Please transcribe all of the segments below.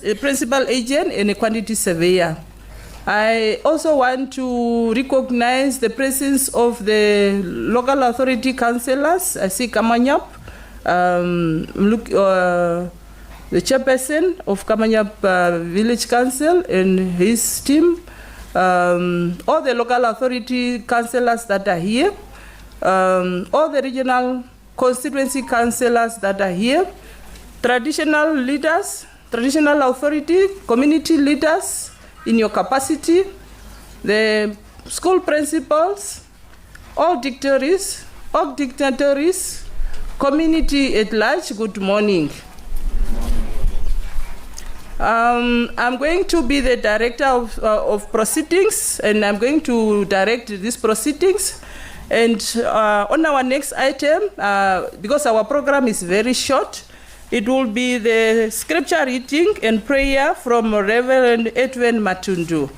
a principal agent and a quantity surveyor. I also want to recognize the presence of the local authority councillors. I see Kamanyap, the chairperson of Kamanyap Village Council and his team, all the local authority councillors that are here, all the regional constituency councillors that are here, traditional leaders, traditional authority, community leaders in your capacity, the school principals, all dignitaries, community at large, good morning. I'm going to be the director of proceedings, and I'm going to direct these proceedings. And on our next item, because our program is very short, it will be the scripture reading and prayer from Reverend Edwin Matundu.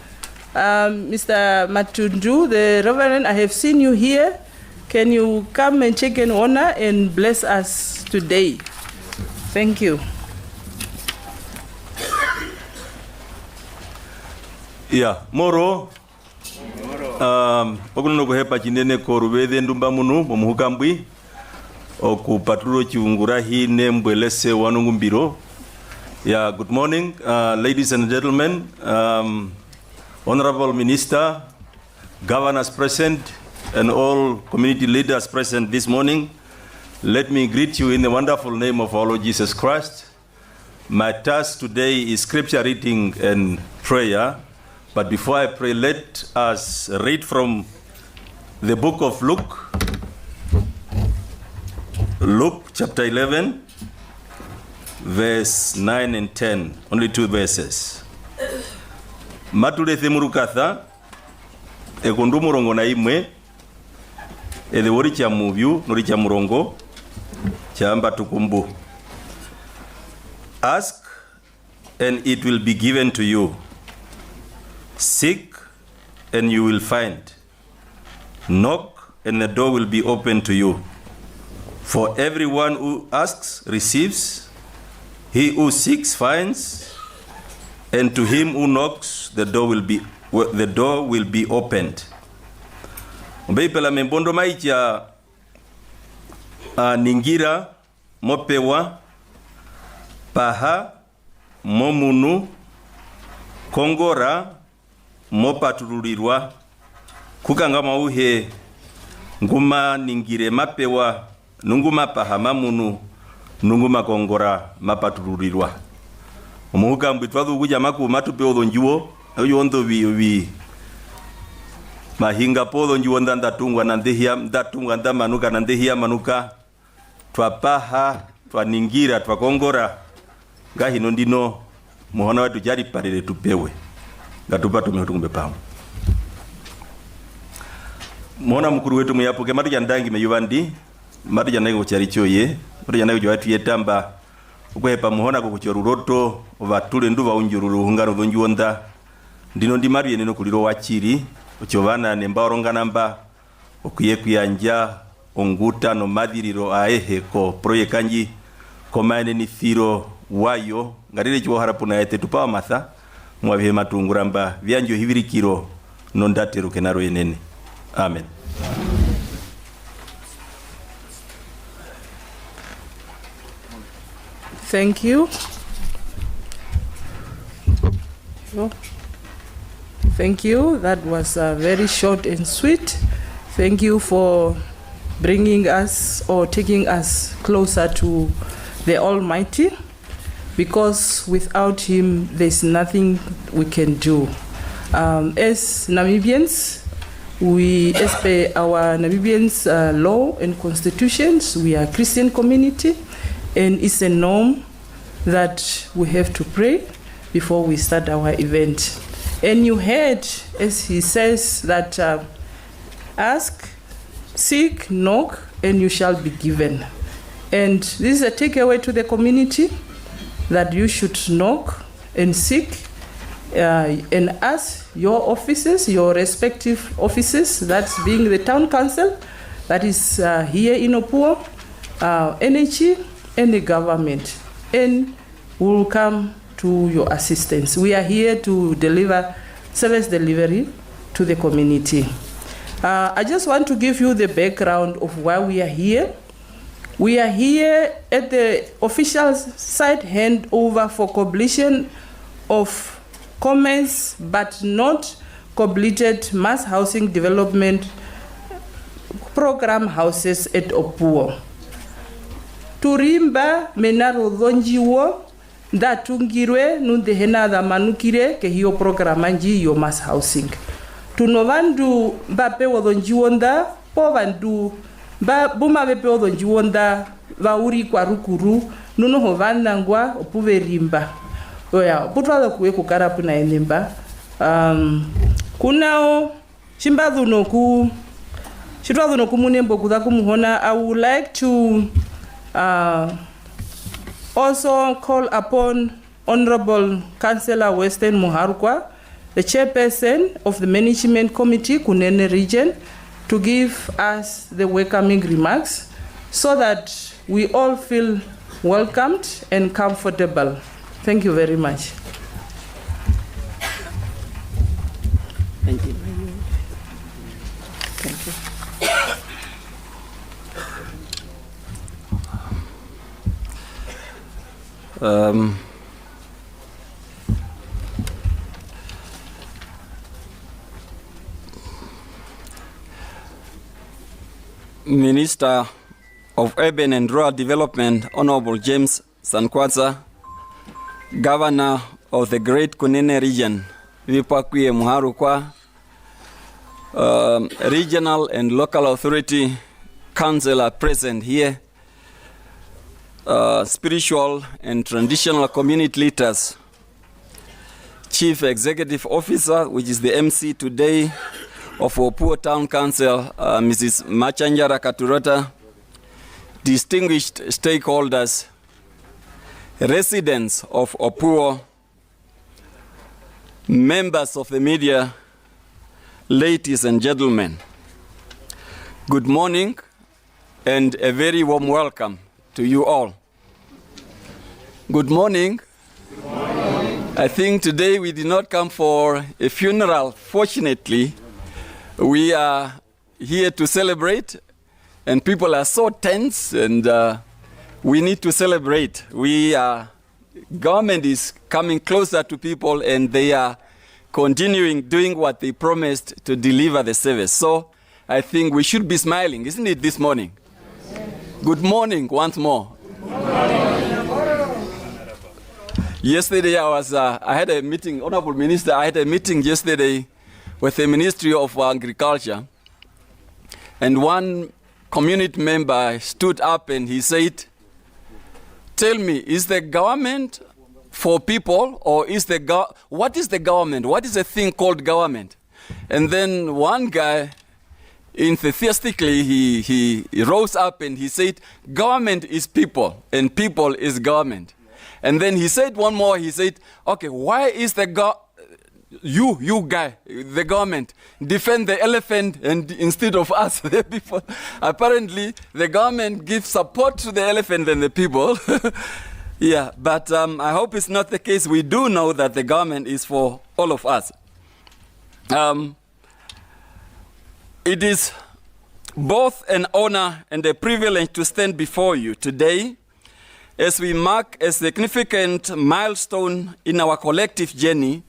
Mr. Matundu, the Reverend, I have seen you here. Can you come and take an honor and bless us today? Thank you. Yeah, moro. Okuno kuhepa chinene korubede ndumba munu momuhukambwi okupaturo chiungura hine mbwelese wanungumbiro. Yeah, good morning, ladies and gentlemen, honorable minister, governors present, and all community leaders present this morning. Let me greet you in the wonderful name of our Lord Jesus Christ. My task today is scripture reading and prayer. But before I pray, let us read from the book of Luke. Luke chapter 11, verse 9 and 10, only 2 verses. Matule themurukatha, ekundu murongo na imwe, edewori cha muvyu, nori cha murongo, chamba tukumbu. Ask, and it will be given to you. Seek, and you will find. Knock, and the door will be open to you. For everyone who asks receives, he who seeks finds, and to him who knocks the door will be opened. Mbeipela membondo maicha ningira mopewa paha momunu kongora mopatururirwa kukanga mauhe nguma ningire mapewa nunguma paha mamunu nunguma kongora mapatururirwa omuhuka mbitwadu kuja maku matupe odonjuo yondo vi mahinga podo njuo ndanda tungwa nandehia ndatungwa ndamanuka nandehia manuka twapaha twaningira twakongora ngahino ndino muhona watu jari parere tupewe ngatupa tumehutumbe pamu muhona mkuru wetu muyapuke matu jandangi meyuvandi matu jandangi kuchari choye matu jandangi kuchari yetamba ukwepa muhona kukuchoruroto vatule nduva unjururu hungaro dhonjuonda ndino ndi matu yeneno kuliro wachiri uchovana nembaoronga namba ukuye kuyanja onguta no madhiriro aehe ko proyekanji komaene ni thiro wayo ngarire chiwo harapuna yete tupawa matha mwavihe matunguramba vyanjo hivirikiro nondatero kenaro yenene. Amen. Thank you. Thank you. That was very short and sweet. Thank you for bringing us or taking us closer to the Almighty, because without Him, there's nothing we can do. As Namibians, as per our Namibians law and constitutions, we are a Christian community, and it's a norm that we have to pray before we start our event. And you heard, as he says, that ask, seek, knock, and you shall be given. And this is a takeaway to the community, that you should knock and seek and ask your offices, your respective offices, that's being the town council, that is here in Opuwo, energy, and the government. And we'll come to to your assistance. We are here to deliver service delivery to the community. I just want to give you the background of why we are here. We are here at the official site handover for completion of commenced but not completed mass housing development program houses at Opuwo. Turimba menaro dhonjiwo ndatungirwe nundehena dhamanukire ke hiyo programa nji yo mass housing. Tuno vandu mbape wodhonjiwonda po vandu buma bepe wodhonjiwonda vauri kwa rukuru nuno hovandangwa opuverimba. Oya, putwala kuwe kukarapu na enemba. Kunao shimbadhuno ku shitwadhuno kumunembo kutha kumuhona. I would like to also call upon Honorable Councillor Western Muharukwa, the chairperson of the Management Committee, Kunene Region, to give us the welcoming remarks so that we all feel welcomed and comfortable. Thank you very much. Thank you. Thank you. Minister of Urban and Rural Development, Honorable James Sankwaza, Governor of the Great Kunene Region, Vipakwie Muharukwa, Regional and Local Authority Councillor present here, spiritual and traditional community leaders, Chief Executive Officer, which is the MC today of Opuwo Town Council, Mrs. Machanjara Katurota, distinguished stakeholders, residents of Opuwo, members of the media, ladies and gentlemen, good morning and a very warm welcome to you all. Good morning. Good morning. I think today we did not come for a funeral. Fortunately, we are here to celebrate, and people are so tense, and we need to celebrate. Government is coming closer to people, and they are continuing doing what they promised to deliver the service. So I think we should be smiling, isn't it, this morning? Yes. Good morning once more. Good morning. Yesterday I had a meeting, Honorable Minister, I had a meeting yesterday with the Ministry of Agriculture, and one community member stood up and he said, tell me, is the government for people, or is what is the government? What is a thing called government? And then one guy, enthusiastically, he rose up and he said, government is people, and people is government. And then he said one more, he said, okay, why is you guy, the government, defend the elephant and instead of us, the people? Apparently, the government gives support to the elephant and the people. Yeah, but I hope it's not the case. We do know that the government is for all of us. It is both an honor and a privilege to stand before you today as we mark a significant milestone in our collective journey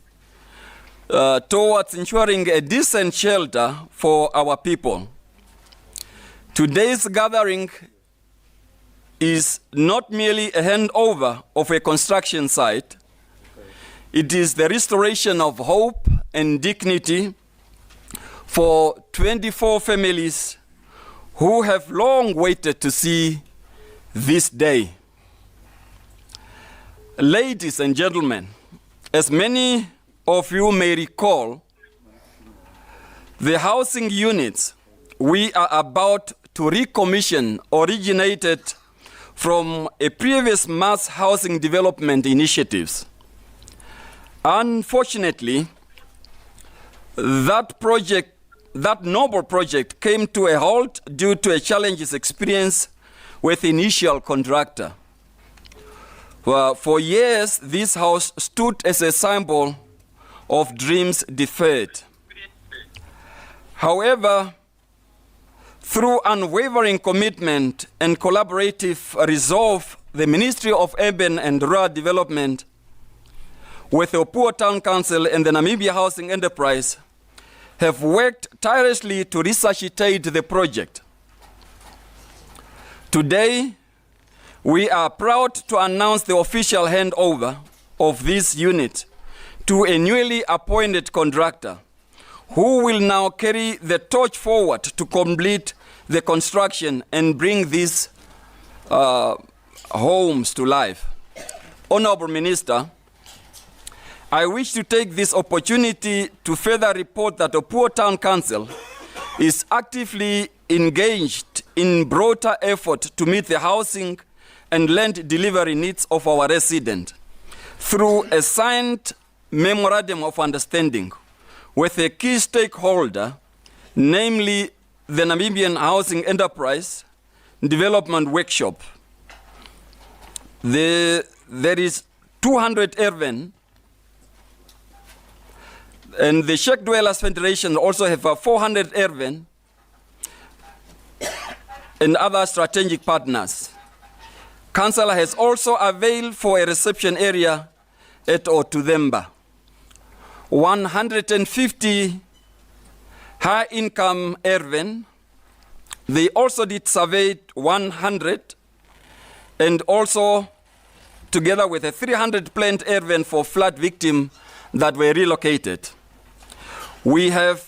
towards ensuring a decent shelter for our people. Today's gathering is not merely a handover of a construction site. It is the restoration of hope and dignity for 24 families who have long waited to see this day. Ladies and gentlemen, as many of you may recall, the housing units we are about to recommission originated from a previous mass housing development initiatives. Unfortunately, that noble project came to a halt due to a challenges experienced with the initial contractor. For years, this house stood as a symbol of dreams deferred. However, through unwavering commitment and collaborative resolve, the Ministry of Urban and Rural Development, with the Opuwo Town Council and the Namibia Housing Enterprise, have worked tirelessly to resuscitate the project. Today, we are proud to announce the official handover of this unit to a newly appointed contractor, who will now carry the torch forward to complete the construction and bring these homes to life. Honorable Minister, I wish to take this opportunity to further report that Opuwo Town Council is actively engaged in broader effort to meet the housing and land delivery needs of our residents through a signed memorandum of understanding with a key stakeholder, namely the Namibian Housing Enterprise Development Workshop. There is 200 Erven, and the Sheikh Dwellers Federation also have 400 Erven and other strategic partners. Council has also availed for a reception area at Otudemba. 150 high-income Erven. They also did survey 100, and also together with a 300 planned Erven for flood victims that were relocated. We have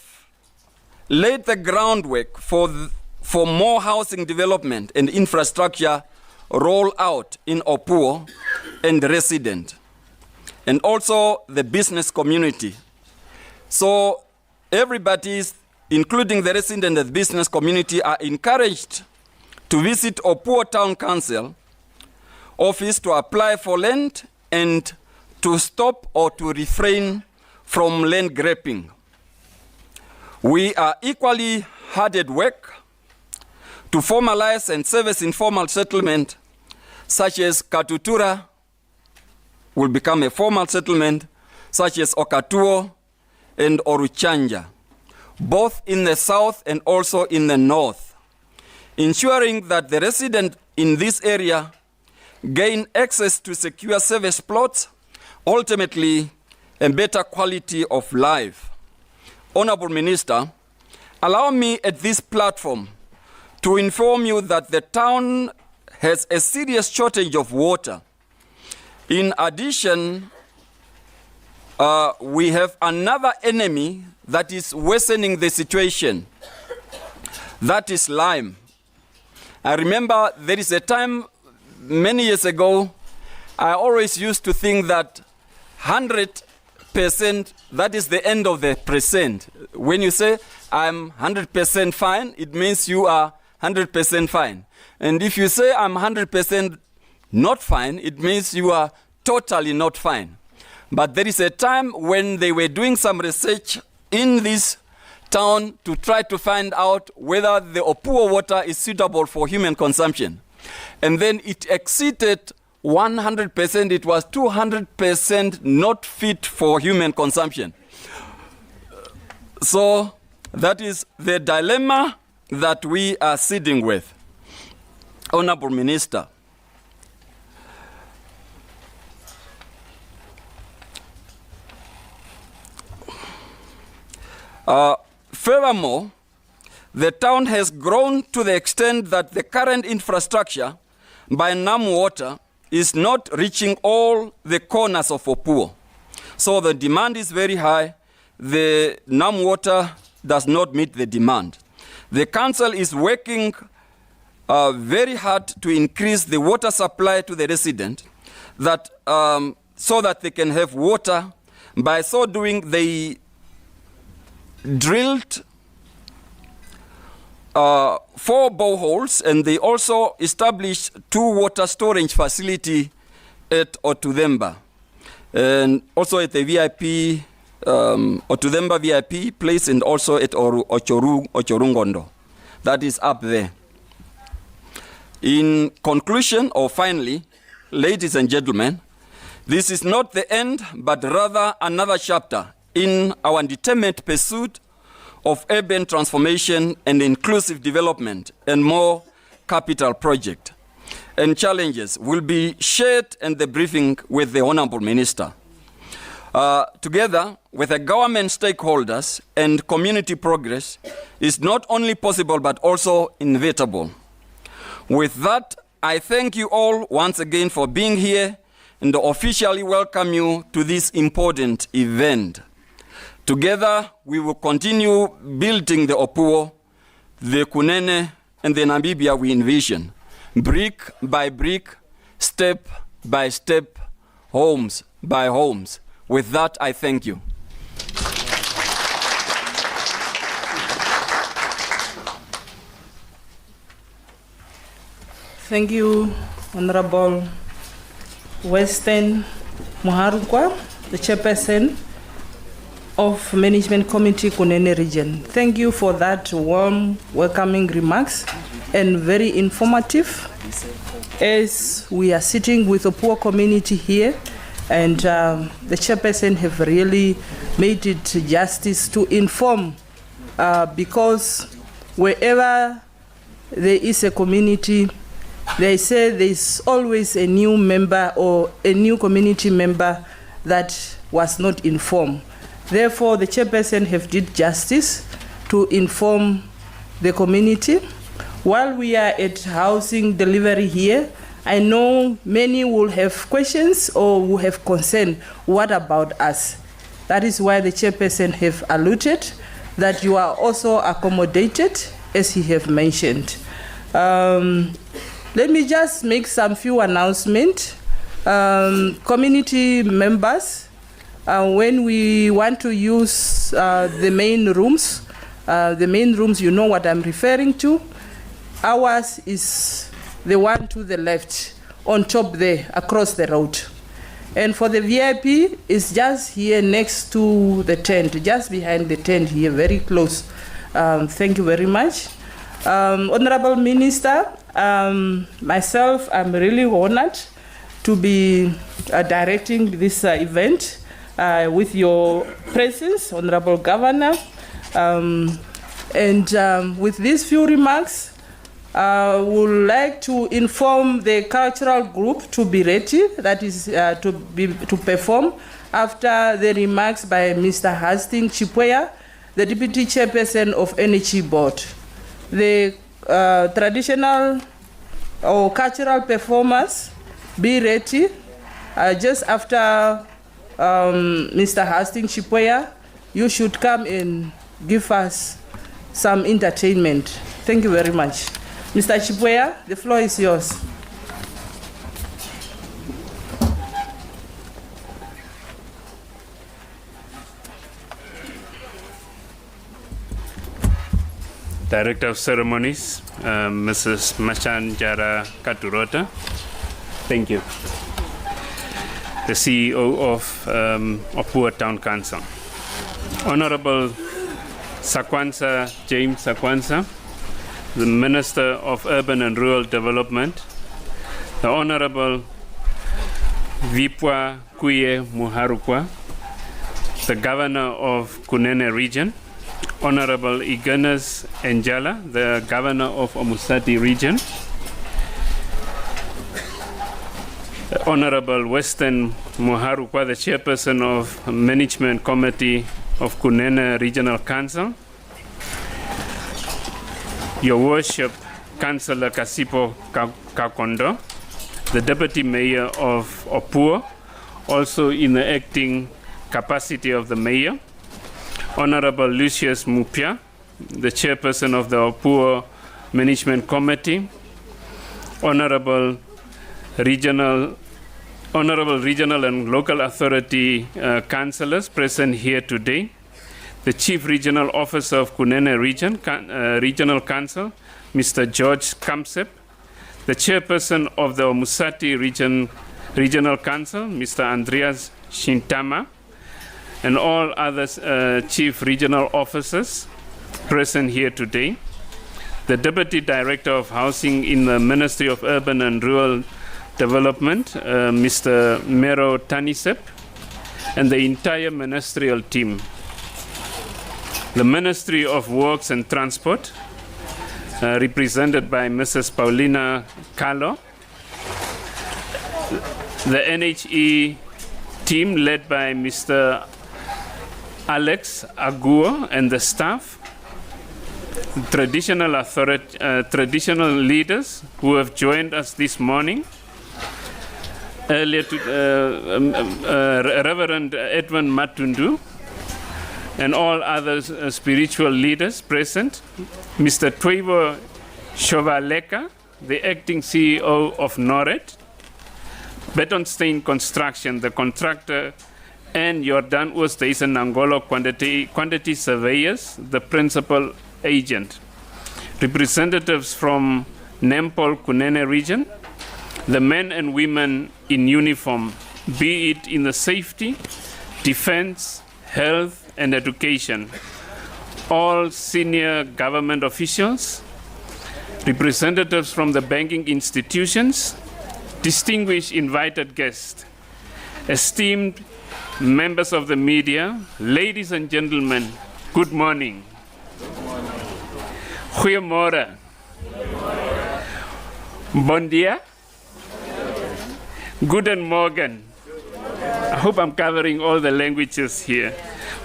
laid the groundwork for more housing development and infrastructure rollout in Opuwo and resident, and also the business community. So everybody, including the resident and the business community, are encouraged to visit Opuwo Town Council office to apply for land and to stop or to refrain from land grabbing. We are equally hard at work to formalize and service informal settlement, such as Katutura will become a formal settlement, such as Okatuo and Oruchanja, both in the south and also in the north, ensuring that the residents in this area gain access to secure service plots, ultimately a better quality of life. Honorable Minister, allow me at this platform to inform you that the town has a serious shortage of water. In addition, we have another enemy that is worsening the situation. That is lime. I remember there is a time many years ago, I always used to think that 100%, that is the end of the present. When you say, I'm 100% fine, it means you are 100% fine. And if you say, I'm 100% not fine, it means you are totally not fine. But there is a time when they were doing some research in this town to try to find out whether the Opuwo water is suitable for human consumption. And then it exceeded 100%, it was 200% not fit for human consumption. So that is the dilemma that we are sitting with. Honorable Minister, furthermore, the town has grown to the extent that the current infrastructure by NAM Water is not reaching all the corners of Opuwo. So the demand is very high. The NAM Water does not meet the demand. The council is working very hard to increase the water supply to the resident, that, so that they can have water. By so doing, they drilled 4 boreholes, and they also established 2 water storage facilities at Otudemba, and also at the VIP, Otudemba VIP place, and also at Ochorungondo. That is up there. In conclusion, or finally, ladies and gentlemen, this is not the end, but rather another chapter in our determined pursuit of urban transformation and inclusive development and more capital project. And challenges will be shared in the briefing with the Honorable Minister. Together with the government stakeholders and community progress is not only possible but also inevitable. With that, I thank you all once again for being here and officially welcome you to this important event. Together, we will continue building the Opuwo, the Kunene, and the Namibia we envision, brick by brick, step by step, homes by homes. With that, I thank you. Thank you, Honorable Western Muharukwa, the chairperson of Management Committee Kunene Region. Thank you for that warm, welcoming remarks and very informative. As we are sitting with the poor community here, and the chairperson have really made it justice to inform, because wherever there is a community, they say there's always a new member or a new community member that was not informed. Therefore, the chairperson have did justice to inform the community. While we are at housing delivery here, I know many will have questions or will have concern. What about us? That is why the chairperson have alluded that you are also accommodated, as he have mentioned. Let me just make some few announcements. Community members, when we want to use the main rooms, you know what I'm referring to. Ours is the one to the left, on top there, across the road. And for the VIP, it's just here next to the tent, just behind the tent here, very close. Thank you very much. Honorable Minister, myself, I'm really honored to be directing this event with your presence, Honorable Governor. With these few remarks, I would like to inform the cultural group to be ready, that is to perform after the remarks by Mr. Hastings Chipweya, the Deputy Chairperson of Energy Board. The traditional or cultural performers, be ready just after Mr. Hastings Chipweya. You should come and give us some entertainment. Thank you very much. Mr. Chipweya, the floor is yours. Director of Ceremonies, Mrs. Machanjara Katurota. Thank you. The CEO of Opuwo Town Council. Honorable Sakwansa James Sakwansa, the Minister of Urban and Rural Development. The Honorable Vipwa Kuye Muharukwa, the Governor of Kunene Region. Honorable Igenas Enjala, the Governor of Omusati Region. Honorable Western Muharukwa, the Chairperson of Management Committee of Kunene Regional Council. Your Worship, Councillor Kasipo Kakondo, the Deputy Mayor of Opuwo, also in the acting capacity of the Mayor. Honorable Lucius Mupia, the Chairperson of the Opuwo Management Committee. Honorable Regional and Local Authority Councillors present here today. The Chief Regional Officer of Kunene Regional Council, Mr. George Kamsep. The Chairperson of the Omusati Regional Council, Mr. Andreas Shintama. And all other Chief Regional Officers present here today. The Deputy Director of Housing in the Ministry of Urban and Rural Development, Mr. Mero Tanisep, and the entire ministerial team. The Ministry of Works and Transport, represented by Mrs. Paulina Carlo. The NHE team led by Mr. Alex Aguo and the staff. Traditional leaders who have joined us this morning. Earlier, Reverend Edwin Matundu and all other spiritual leaders present. Mr. Twivo Shovaleka, the acting CEO of NORED. Betonstein Construction, the contractor, and Jordan Oosthuizen Nangolo quantity surveyors, the principal agent. Representatives from Nempol Kunene region, the men and women in uniform, be it in the safety, defense, health, and education, all senior government officials, representatives from the banking institutions, distinguished invited guests, esteemed members of the media, ladies and gentlemen, good morning. Goeiemorgen. Bon dia. Guten Morgen. I hope I'm covering all the languages here.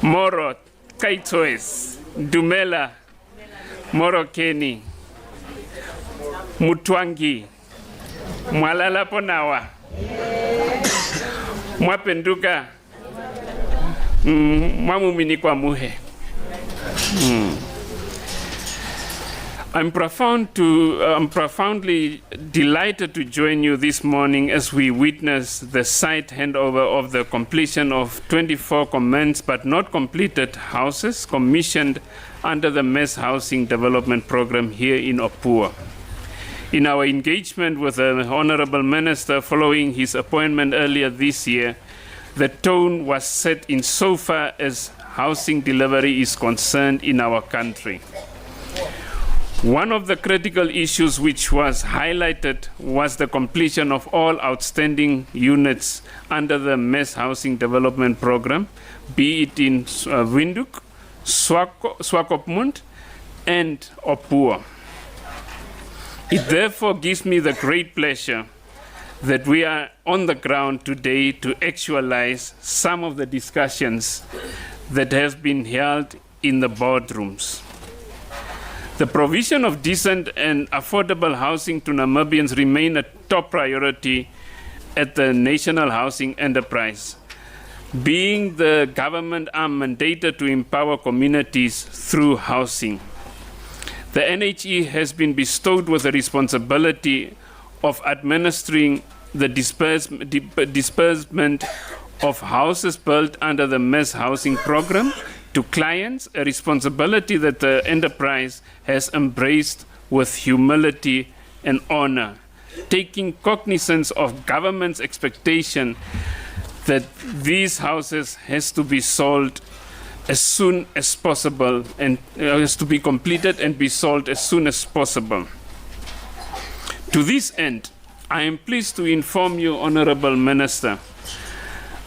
Moro, Kaitoes, Dumela, Morokeni, Mutwangi, Mwalala Ponawa, Mwapenduka, Mwamumini kwa muhe. I'm profoundly delighted to join you this morning as we witness the site handover of the completion of 24 commenced but not completed houses commissioned under the Mass Housing Development Program here in Opuwo. In our engagement with the Honorable Minister following his appointment earlier this year, the tone was set in so far as housing delivery is concerned in our country. One of the critical issues which was highlighted was the completion of all outstanding units under the Mass Housing Development Program, be it in Windhoek, Swakopmund, and Opuwo. It therefore gives me the great pleasure that we are on the ground today to actualize some of the discussions that have been held in the boardrooms. The provision of decent and affordable housing to Namibians remain a top priority at the National Housing Enterprise, being the government arm mandated to empower communities through housing. The NHE has been bestowed with the responsibility of administering the disbursement of houses built under the Mass Housing Program to clients, a responsibility that the enterprise has embraced with humility and honor, taking cognizance of government's expectation that these houses has to be sold as soon as possible and has to be completed and be sold as soon as possible. To this end, I am pleased to inform you, Honorable Minister,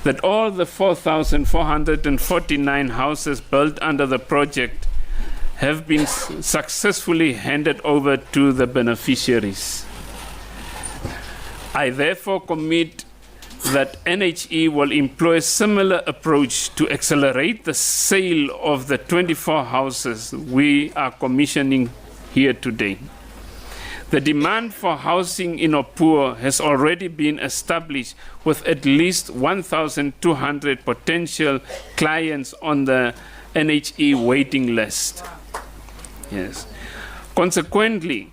that all the 4,449 houses built under the project have been successfully handed over to the beneficiaries. I therefore commit that NHE will employ a similar approach to accelerate the sale of the 24 houses we are commissioning here today. The demand for housing in Opuwo has already been established with at least 1,200 potential clients on the NHE waiting list. Yes. Consequently,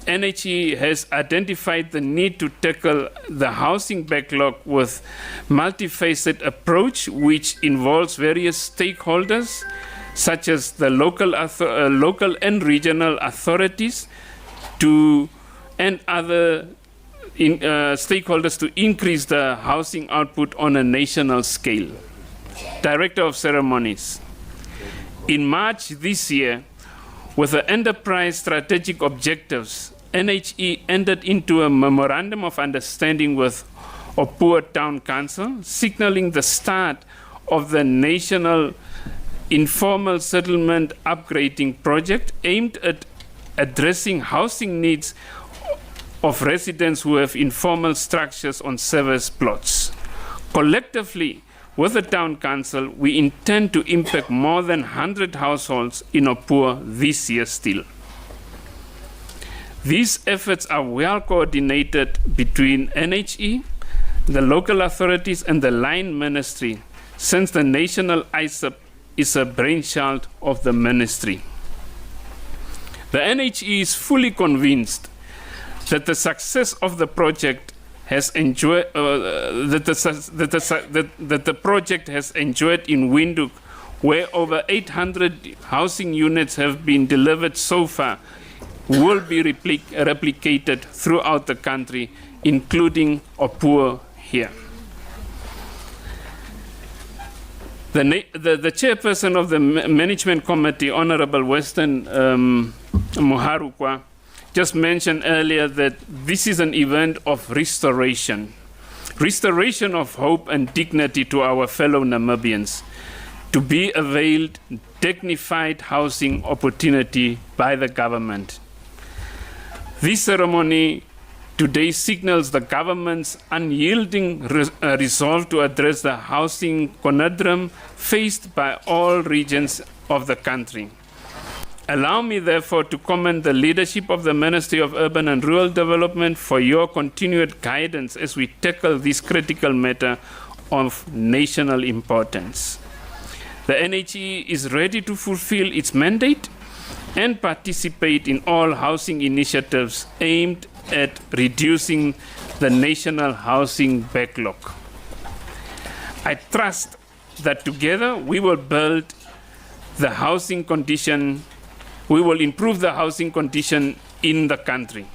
NHE has identified the need to tackle the housing backlog with multifaceted approach, which involves various stakeholders, such as the local and regional authorities, and other stakeholders to increase the housing output on a national scale. Director of Ceremonies. In March this year, with the enterprise strategic objectives, NHE entered into a memorandum of understanding with Opuwo Town Council, signaling the start of the national informal settlement upgrading project aimed at addressing housing needs of residents who have informal structures on service plots. Collectively, with the Town Council, we intend to impact more than 100 households in Opuwo this year still. These efforts are well coordinated between NHE, the local authorities, and the Line Ministry, since the national ISAP is a brainchild of the ministry. The NHE is fully convinced that the success of the project has enjoyed that the project has enjoyed in Windhoek, where over 800 housing units have been delivered so far, will be replicated throughout the country, including Opuwo here. The chairperson of the management committee, Honorable Weston Muharukwa, just mentioned earlier that this is an event of restoration of hope and dignity to our fellow Namibians, to be availed dignified housing opportunity by the government. This ceremony today signals the government's unyielding resolve to address the housing conundrum faced by all regions of the country. Allow me, therefore, to commend the leadership of the Ministry of Urban and Rural Development for your continued guidance as we tackle this critical matter of national importance. The NHE is ready to fulfill its mandate and participate in all housing initiatives aimed at reducing the national housing backlog. I trust that together we will build the housing condition, we will improve the housing condition in the country.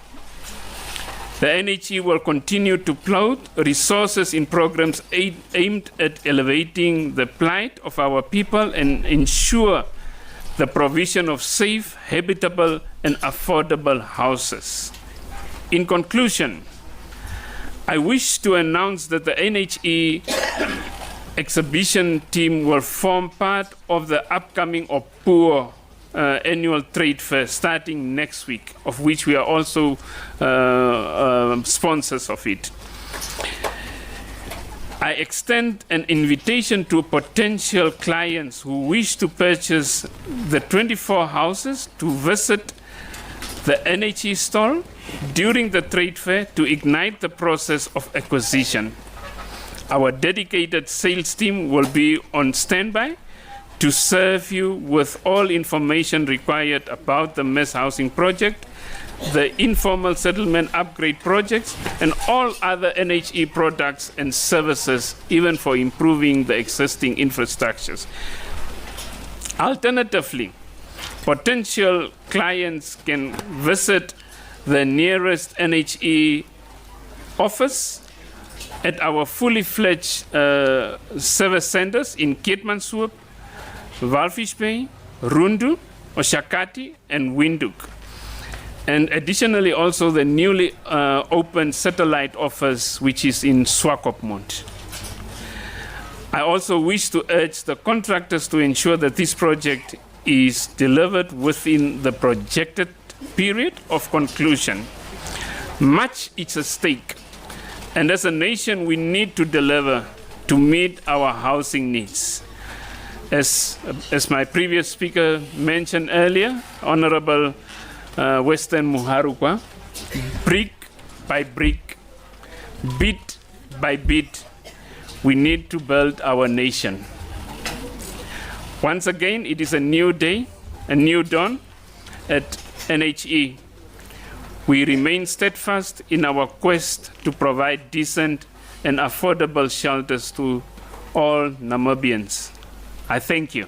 The NHE will continue to plow resources in programs aimed at elevating the plight of our people and ensure the provision of safe, habitable, and affordable houses. In conclusion, I wish to announce that the NHE exhibition team will form part of the upcoming Opuwo annual trade fair starting next week, of which we are also sponsors of it. I extend an invitation to potential clients who wish to purchase the 24 houses to visit the NHE stall during the trade fair to ignite the process of acquisition. Our dedicated sales team will be on standby to serve you with all information required about the mass housing project, the informal settlement upgrade projects, and all other NHE products and services, even for improving the existing infrastructures. Alternatively, potential clients can visit the nearest NHE office at our fully fledged service centers in Keetmanshoop, Walvis Bay, Rundu, Oshakati, and Windhoek. And additionally, also the newly opened satellite office, which is in Swakopmund. I also wish to urge the contractors to ensure that this project is delivered within the projected period of conclusion. Much is at stake, and as a nation, we need to deliver to meet our housing needs. As my previous speaker mentioned earlier, Honorable Weston Muharukwa, brick by brick, bit by bit, we need to build our nation. Once again, it is a new day, a new dawn at NHE. We remain steadfast in our quest to provide decent and affordable shelters to all Namibians. I thank you.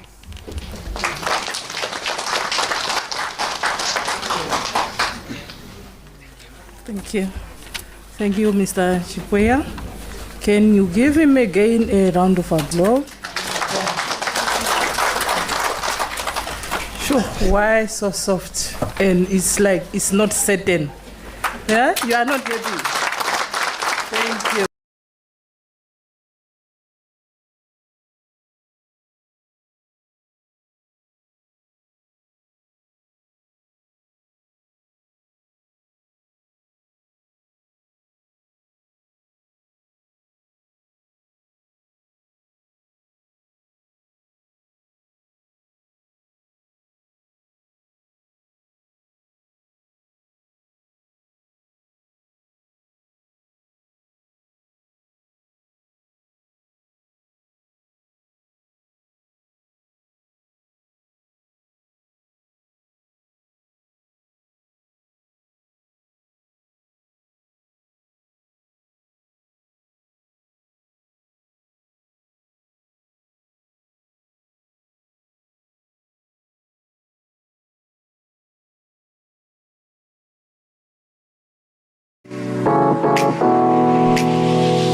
Thank you. Thank you, Mr. Chipuya. Can you give him again a round of applause? Sure. Why so soft? And it's like it's not certain. Yeah? You are not happy? Thank you.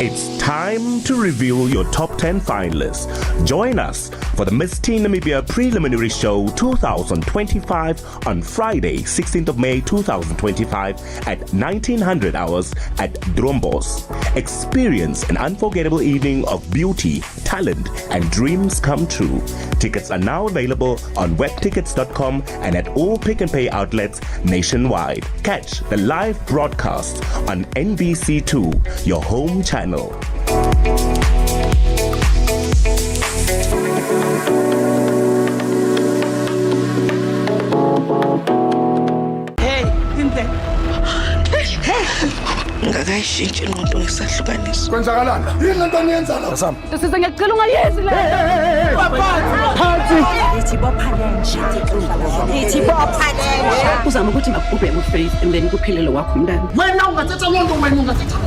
It's time to reveal your top 10 finalists. Join us for the Miss Teen Namibia Preliminary Show 2025 on Friday, 16th of May 2025 at 1900 hours at Drombos. Experience an unforgettable evening of beauty, talent, and dreams come true. Tickets are now available on webtickets.com and at all Pick and Pay outlets nationwide. Catch the live broadcast on NBC2, your home channel. ngakayishintshi ingqondo ngisahlukanisa kwenzakalani yini lento eniyenzayo sami sisize ngiyacela ungayezi le ithi bophalensha ithi bophalensha uzama ukuthi makubheke ufaith and then kuphilele wakho umntana wena ungathatha lonto wena ungathatha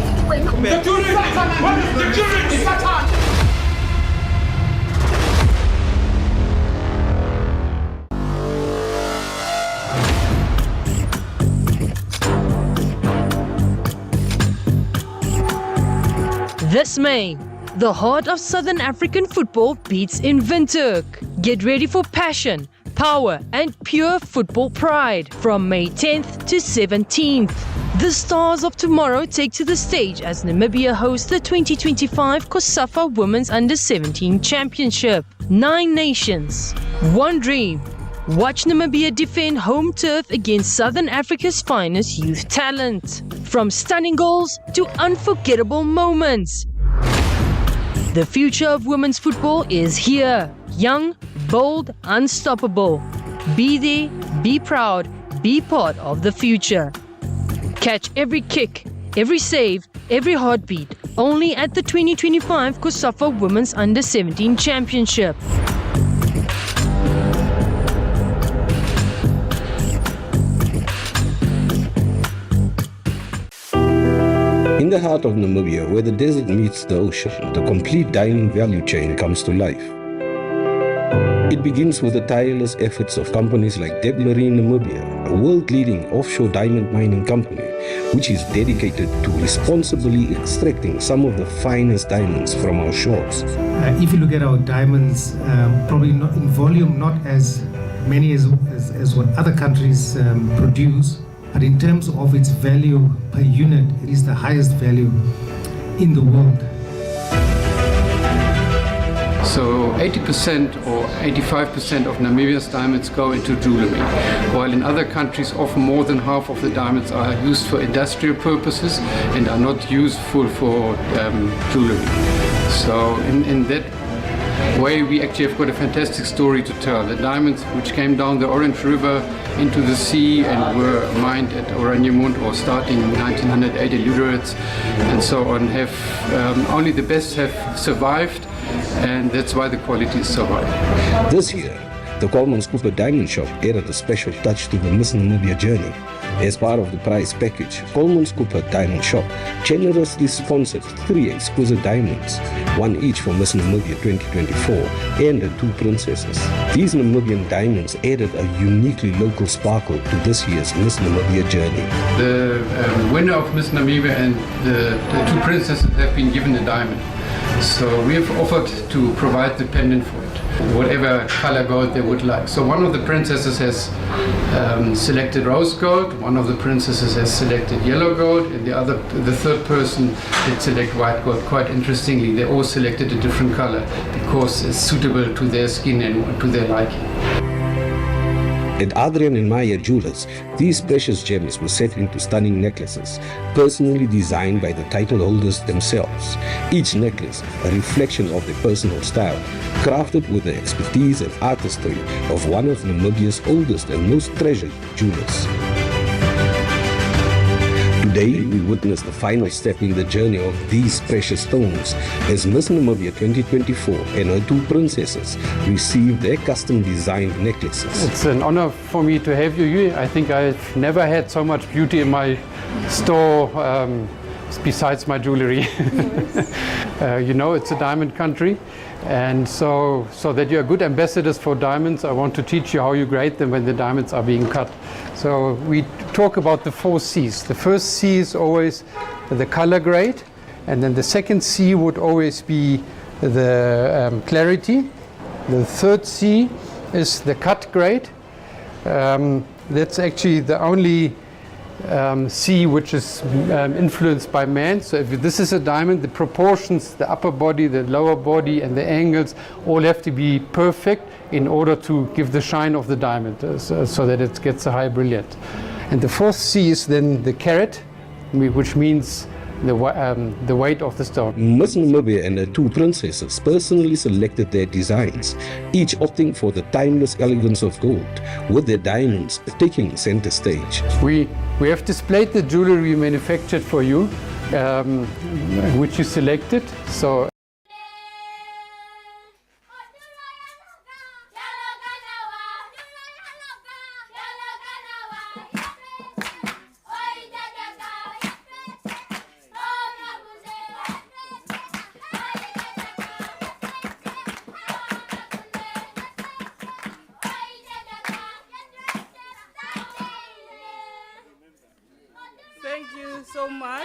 This May, the heart of Southern African football beats in Windhoek. Get ready for passion, power, and pure football pride from May 10th to 17th. The stars of tomorrow take to the stage as Namibia hosts the 2025 COSAFA Women's Under-17 Championship. 9 nations, one dream. Watch Namibia defend home turf against Southern Africa's finest youth talent. From stunning goals to unforgettable moments. The future of women's football is here. Young, bold, unstoppable. Be there, be proud, be part of the future. Catch every kick, every save, every heartbeat, only at the 2025 COSAFA Women's Under-17 Championship. In the heart of Namibia, where the desert meets the ocean, the complete diamond value chain comes to life. It begins with the tireless efforts of companies like Deb Marine Namibia, a world-leading offshore diamond mining company, which is dedicated to responsibly extracting some of the finest diamonds from our shores. If you look at our diamonds, probably not in volume, not as many as what other countries produce, but in terms of its value per unit, it is the highest value in the world. So 80% or 85% of Namibia's diamonds go into jewelry, while in other countries often more than half of the diamonds are used for industrial purposes and are not useful for jewelry. So in that way we actually have got a fantastic story to tell. The diamonds which came down the Orange River into the sea and were mined at Oranienmund or starting in 1980 Lüderitz and so on have only the best have survived, and that's why the quality is so high. This year, the Coleman's Cooper Diamond Shop added a special touch to the Miss Namibia journey. As part of the prize package, Coleman's Cooper Diamond Shop generously sponsored 3 exquisite diamonds, one each for Miss Namibia 2024 and the 2 princesses. These Namibian diamonds added a uniquely local sparkle to this year's Miss Namibia journey. The winner of Miss Namibia and the 2 princesses have been given a diamond. So we have offered to provide the pendant for it. whatever color gold they would like. So one of the princesses has selected rose gold, one of the princesses has selected yellow gold, and the third person did select white gold. Quite interestingly, they all selected a different color because it's suitable to their skin and to their liking. At Adrian and Maya Jewelers, these precious gems were set into stunning necklaces, personally designed by the title holders themselves. Each necklace a reflection of their personal style, crafted with the expertise and artistry of one of Namibia's oldest and most treasured jewelers. Today, we witness the final step in the journey of these precious stones as Miss Namibia 2024 and her two princesses receive their custom-designed necklaces. It's an honor for me to have you here. I think I've never had so much beauty in my store besides my jewelry. You know, it's a diamond country. And so that you are good ambassadors for diamonds, I want to teach you how you grade them when the diamonds are being cut. So we talk about the 4 C's. The first C is always the color grade, and then the second C would always be the clarity. The third C is the cut grade. That's actually the only C which is influenced by man. So if this is a diamond, the proportions, the upper body, the lower body, and the angles all have to be perfect in order to give the shine of the diamond, so that it gets a high brilliance. And the fourth C is then the carat, which means the weight of the stone. Miss Namibia and her two princesses personally selected their designs, each opting for the timeless elegance of gold, with their diamonds taking center stage. We have displayed the jewelry we manufactured for you, which you selected. So. Thank you so much.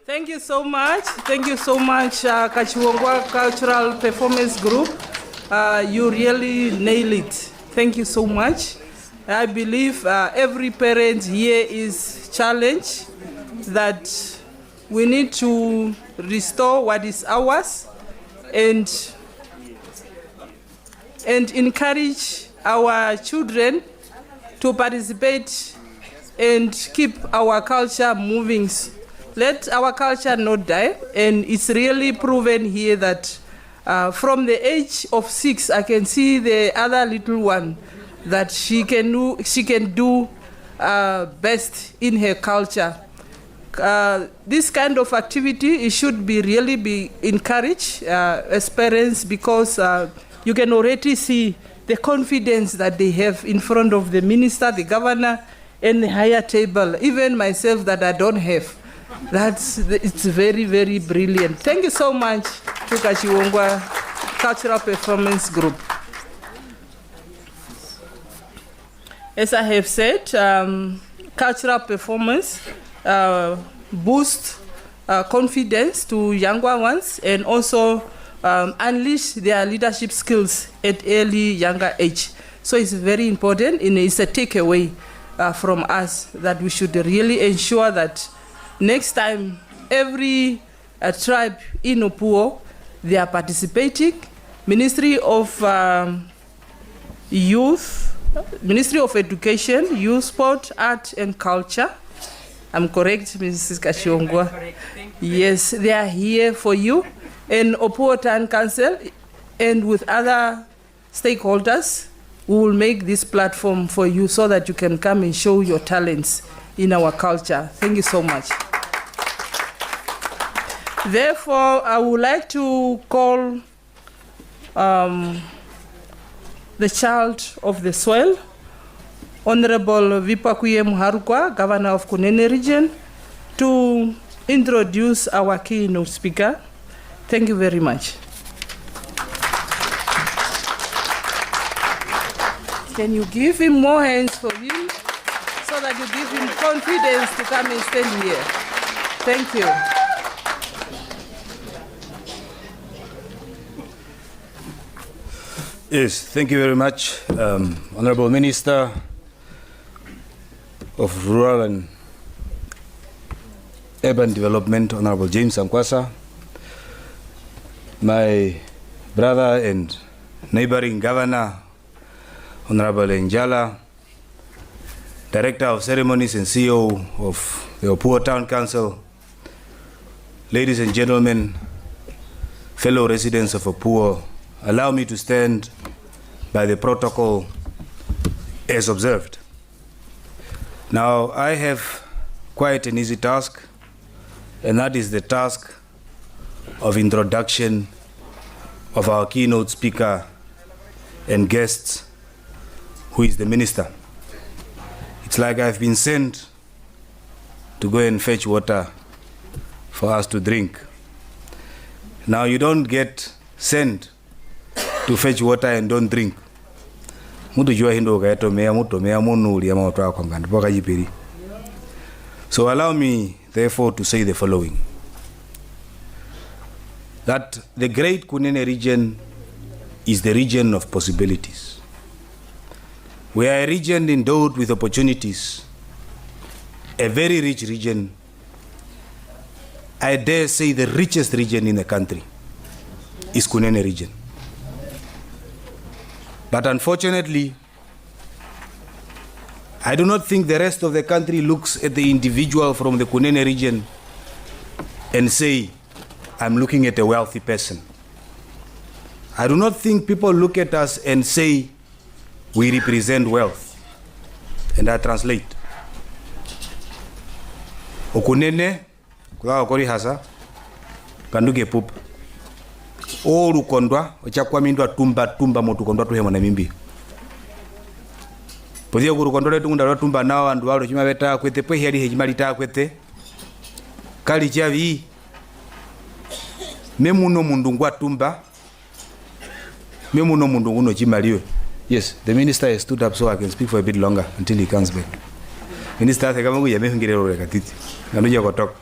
Thank you so much. Thank you so much, Kachiwongwa Cultural Performance Group. You really nail it. Thank you so much. I believe every parent here is challenged that we need to restore what is ours and encourage our children to participate and keep our culture moving. Let our culture not die, and it's really proven here that from the age of 6, I can see the other little one that she can do best in her culture. This kind of activity, it should be really be encouraged as parents, because you can already see the confidence that they have in front of the minister, the governor, and the higher table. Even myself that I don't have. It's very, very brilliant. Thank you so much to Kachiwongwa Cultural Performance Group. As I have said, cultural performance boosts confidence to younger ones, and also unleash their leadership skills at younger age. So it's very important, and it's a takeaway from us that we should really ensure that next time every tribe in Opuwo, they are participating. Ministry of Youth, Ministry of Education, Youth, Sport, Art and Culture. I'm correct, Mrs. Kachiwongwa? Yes, they are here for you. And Opuwo Town Council, and with other stakeholders, we will make this platform for you so that you can come and show your talents in our culture. Thank you so much. Therefore, I would like to call the child of the soil, Honorable Vipakuye Muharukwa, Governor of Kunene Region, to introduce our keynote speaker. Thank you very much. Can you give him more hands for him so that you give him confidence to come and stand here? Thank you. Yes, thank you very much, Honorable Minister of Rural and Urban Development, Honorable James Ankwasa, my brother and neighboring governor, Honorable Njala, Director of Ceremonies and CEO of the Opuwo Town Council, ladies and gentlemen, fellow residents of Opuwo, allow me to stand by the protocol as observed. Now, I have quite an easy task, and that is the task of introduction of our keynote speaker and guests, who is the minister. It's like I've been sent to go and fetch water for us to drink. Now, you don't get sent to fetch water and don't drink. So allow me, therefore, to say the following. That the great Kunene region is the region of possibilities. We are a region endowed with opportunities, a very rich region. I dare say the richest region in the country is Kunene region. But unfortunately, I do not think the rest of the country looks at the individual from the Kunene region and say, I'm looking at a wealthy person. I do not think people look at us and say, we represent wealth. And I translate. Okunene, kwa okori hasa, kanduge pup. O rukondwa, ochakwa mindwa tumba motu kondwa tuhemo na mimbi. Pozia kurukondwa letu ngunda tumba nao andu walo chima beta kwete pwe heri hejimali ta kwete. Kali chavi. Memuno mundu ngwa tumba. Memuno mundu nguno chimaliwe. Yes, the minister has stood up so I can speak for a bit longer until he comes back. Minister ate kama nguye mehungirero reka titi. Nganuja kotoka.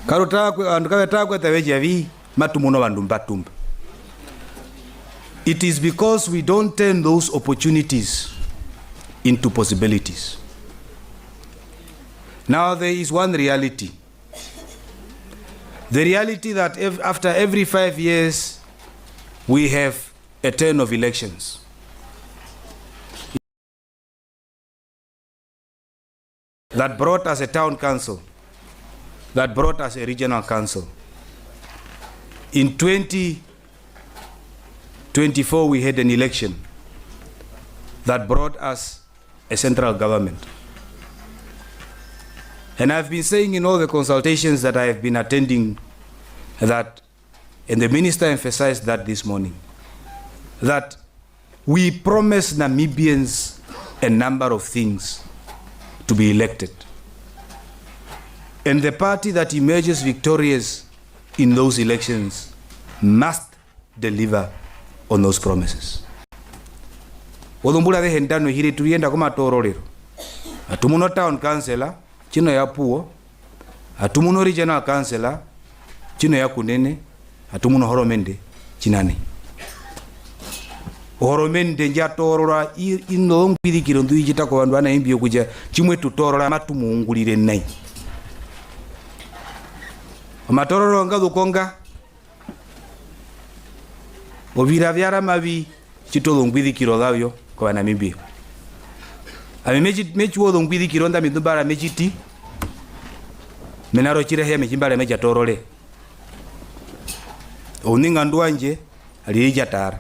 Karota andu kabeta kwete wejavi. It is because we don't turn those opportunities into possibilities. Now there is one reality. The reality that after every 5 years, we have a turn of elections. That brought us a town council. That brought us a regional council. In 2024, we had an election that brought us a central government. And I've been saying in all the consultations that I have been attending that, and the minister emphasized that this morning, that we promised Namibians a number of things to be elected. And the party that emerges victorious in those elections must deliver on those promises. Odumbula de hentano hiri tuyenda kuma tororero. Atumuno town councillor chino ya Opuwo, atumuno regional councillor chino ya Kunene, atumuno Horomende chinane. Horomende nja torora ino ngwidi kirondu ijita kwa wandu wana imbiyo kuja chimwe tutorora matumu ungulire nai. Matororo nga dukonga obira byara mabi chito ngwidi kirodavyo kwa Namibia. Ame mechi wo ngwidi kironda midubara mechiti menaro chire he mechimbara mecha torole. Oninga ndwanje alija tara.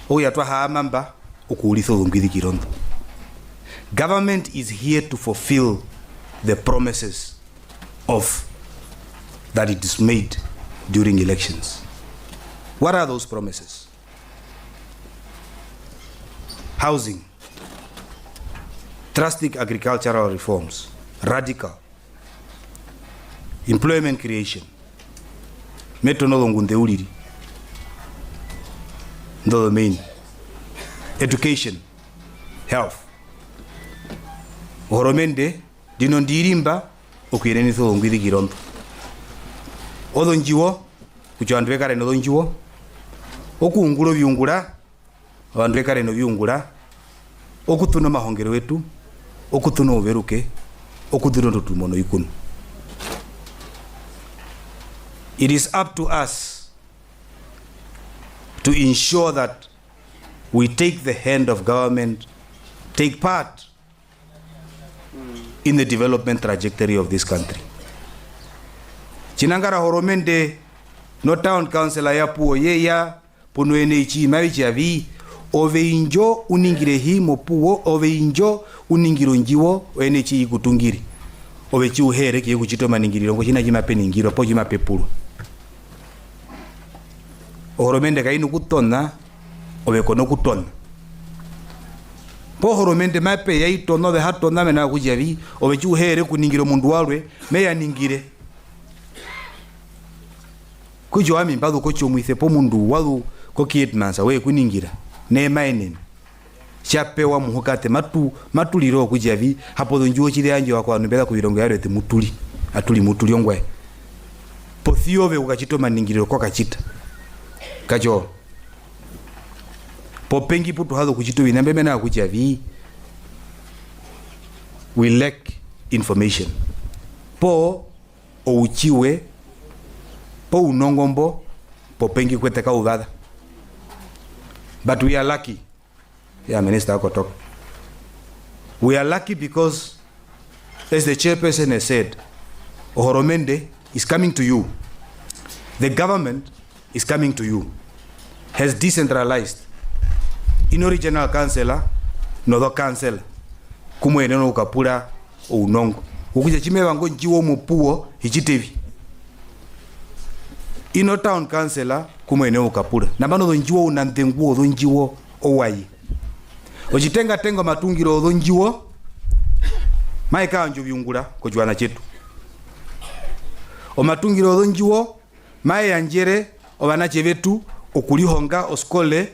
Oya twa haamamba okulitho ngwidi kironda. Government is here to fulfill the promises of that it is made during elections. What are those promises? Housing, drastic agricultural reforms, radical, employment creation, Meto no longunde uliri. Ndo the main. Education. Health. Horomende dino ndirimba okuyireni so ngwidi girondo. Odo njiwo kuchandwe kare no njiwo. Okuungulo byungula abandwe kare no byungula. Okutuno mahongero wetu. Okutuno overuke. Okutuno tumono ikunu. It is up to us to ensure that we take the hand of government, take part in the development trajectory of this country. Chinangara horomende no town councilor ya Opuwo yeya punuene ichi mawichi avi ove injo uningire hi Opuwo ove injo uningiro njiwo ene chi ikutungiri ove chi uhere ki kuchito maningiriro ngo china jima peningiro po jima pepulu horomende kainu kutona ove kono kutona po horomende mape ya itono ve hatona mena kujavi ove chi uhere kuningiro mundu walwe meya ningire kujo ami mbado ko chomwithe po mundu walu ko kietmansa we kuningira nema enene chapewa muhokate matuliro kujavi hapo njuo chiri anje wako anubela kubirongo yaro ete mutuli atuli mutuli ongwe pothiove ukachito maningiriro kwa kachita kajo popengi putu hado kuchito binambe na kujavi we lack information po ouchiwe po unongombo popengi kweteka uvada. But we are lucky. Yeah, Minister Akotok. We are lucky because, as the chairperson has said, Ohoromende is coming to you. The government is coming to you. Has decentralized. Ino regional councillor, nodo council, kumu eneno ukapura unongo. Ukuja chime wango njiwo Opuwo hichitevi. Ino town councillor kumu eneo ukapura. Nabano do njiwo unantenguo do njiwo owayi. Ojitenga tengo matungiro do njiwo maika anjo byungula ko jwana chetu. O matungiro do njiwo mae yanjere obanache betu okulihonga oskole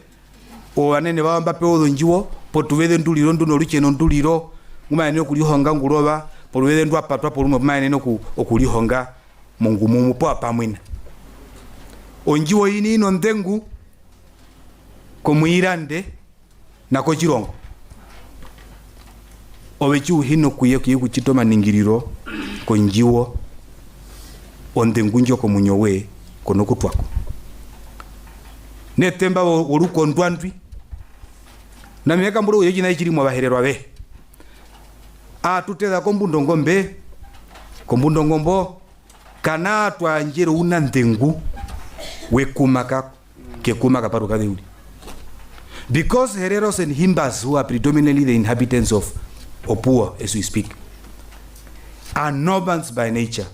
o banene bamba pe do njiwo potuvede nduliro nduno lucheno nduliro nguma ene okulihonga nguroba poluvede ndwa patwa polumo mae ene okulihonga mungumu po apamwina. Onjiwo ini ino ndengu komuirande na kochirongo owechu hino kuye kuchito maningiriro konjiwo ondengu njo komunyowe kono kutwako netemba oruko ndwandwi na miaka mburo yeji na ichiri mwabahererwa be tuteza kombundo ngombo kana twanjero una ndengu we kumaka ke kumaka paruka deuli. Because Hereros and Himbas, who are predominantly the inhabitants of Opuwo as we speak, are nomads by nature,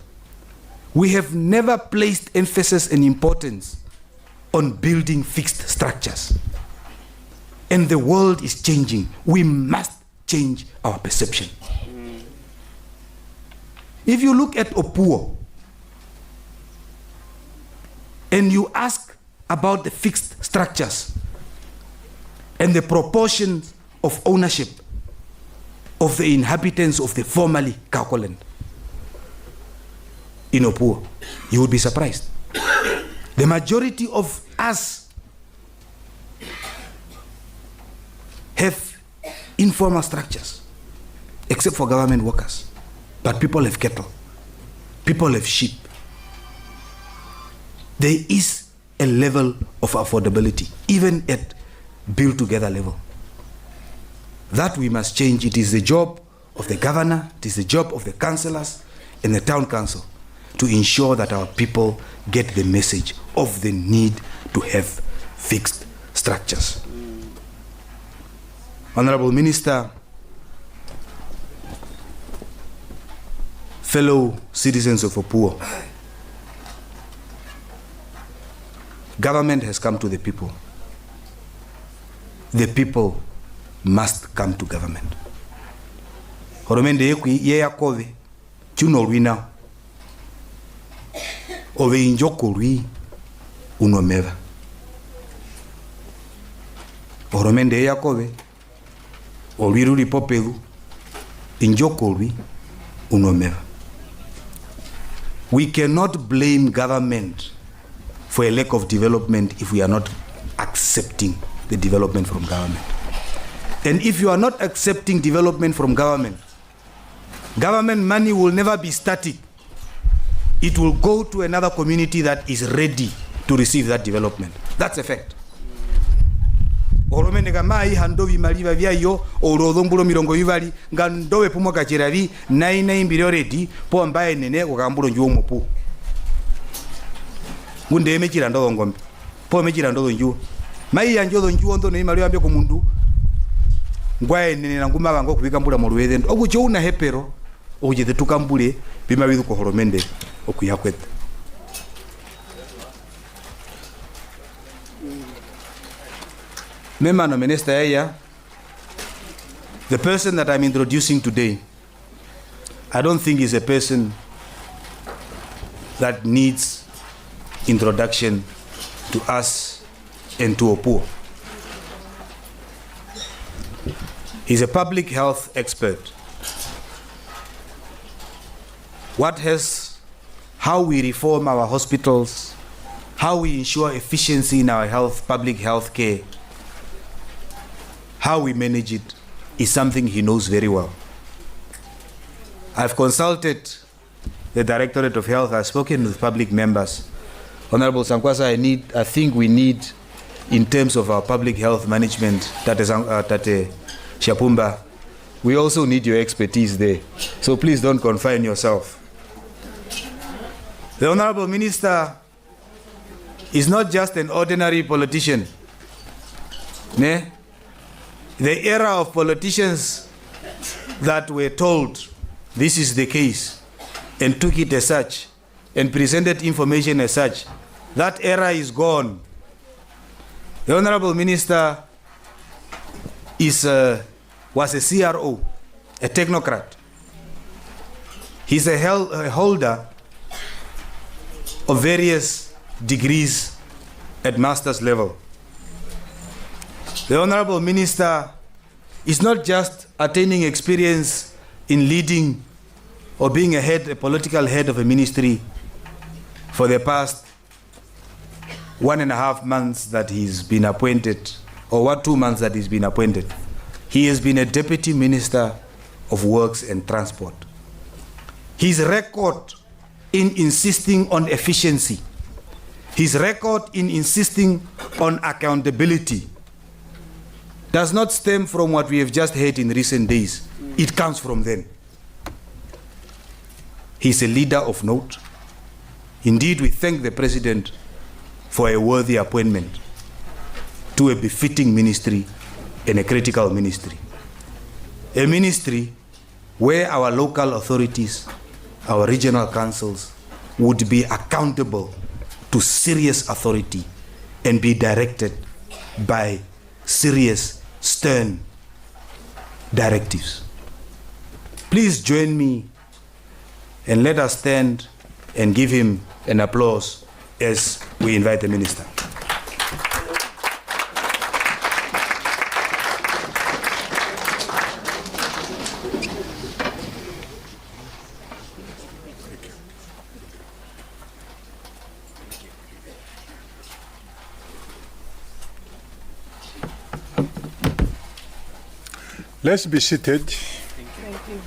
we have never placed emphasis and importance on building fixed structures. And the world is changing. We must change our perception. If you look at Opuwo and you ask about the fixed structures and the proportions of ownership of the inhabitants of the formerly Kakoland in Opuwo, you would be surprised. The majority of us have informal structures, except for government workers. But people have cattle, people have sheep. There is a level of affordability, even at build together level. That we must change. It is the job of the governor, it is the job of the councillors and the town council to ensure that our people get the message of the need to have fixed structures. Honorable Minister, fellow citizens of Opuwo, government has come to the people. The people must come to government. Horomende ye yakove chuno rwina ove injoko rwi unomeva. Oromende yakobe olwiruli popelu injokolwi unomeva. We cannot blame government for a lack of development if we are not accepting the development from government. And if you are not accepting development from government, government money will never be static. It will go to another community that is ready to receive that development. That's a fact. Oromende gamai handovi maliva vyayo orodhombulo mirongo yivali ngandowe pumo kachiravi naina imbiri already po ambaye nene kukambulo njuo mopu ngunde mechira ndo ngombe po mechira ndo njuo mai yanjo njuo ndo nei mali ambe ku mundu ngwaye nene nanguma bango kubika mbula mu ruwede okucho una hepero okujete tukambule bima bidu ko horomende okuyakweta. Memano Minister Aya, the person that I'm introducing today, I don't think is a person that needs introduction to us and to Opuwo. He's a public health expert. How we reform our hospitals, how we ensure efficiency in our public health care, how we manage it is something he knows very well. I've consulted the Directorate of Health. I've spoken with public members. Honorable Sankwasa, I think we need, in terms of our public health management, Tate Shapumba, we also need your expertise there. So please don't confine yourself. The Honorable Minister is not just an ordinary politician. The era of politicians that were told this is the case and took it as such and presented information as such, that era is gone. The Honorable Minister was a CRO, a technocrat. He's a holder of various degrees at master's level. The Honorable Minister is not just attaining experience in leading or being a political head of a ministry for the past 1.5 months that he's been appointed, or 2 months that he's been appointed. He has been a Deputy Minister of Works and Transport. His record in insisting on efficiency, his record in insisting on accountability, does not stem from what we have just heard in recent days. It comes from them. He's a leader of note. Indeed, we thank the President for a worthy appointment to a befitting ministry and a critical ministry. A ministry where our local authorities, our regional councils would be accountable to serious authority and be directed by serious, stern directives. Please join me and let us stand and give him an applause as we invite the Minister. Let's be seated. Thank you.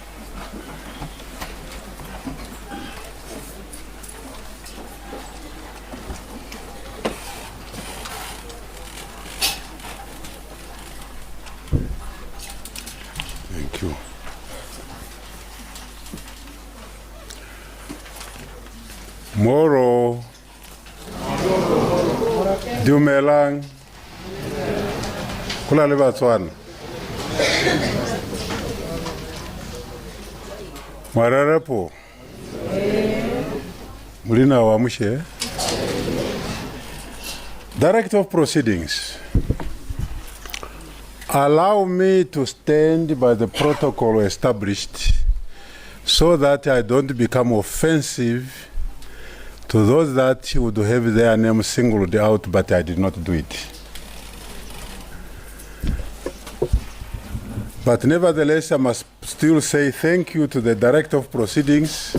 Thank you. Moro. Dumelang. Kula le Batswana. Mararapo. Mulina wa mushe. Director of Proceedings. Allow me to stand by the protocol established so that I don't become offensive to those that would have their names singled out, but I did not do it. But nevertheless, I must still say thank you to the Director of Proceedings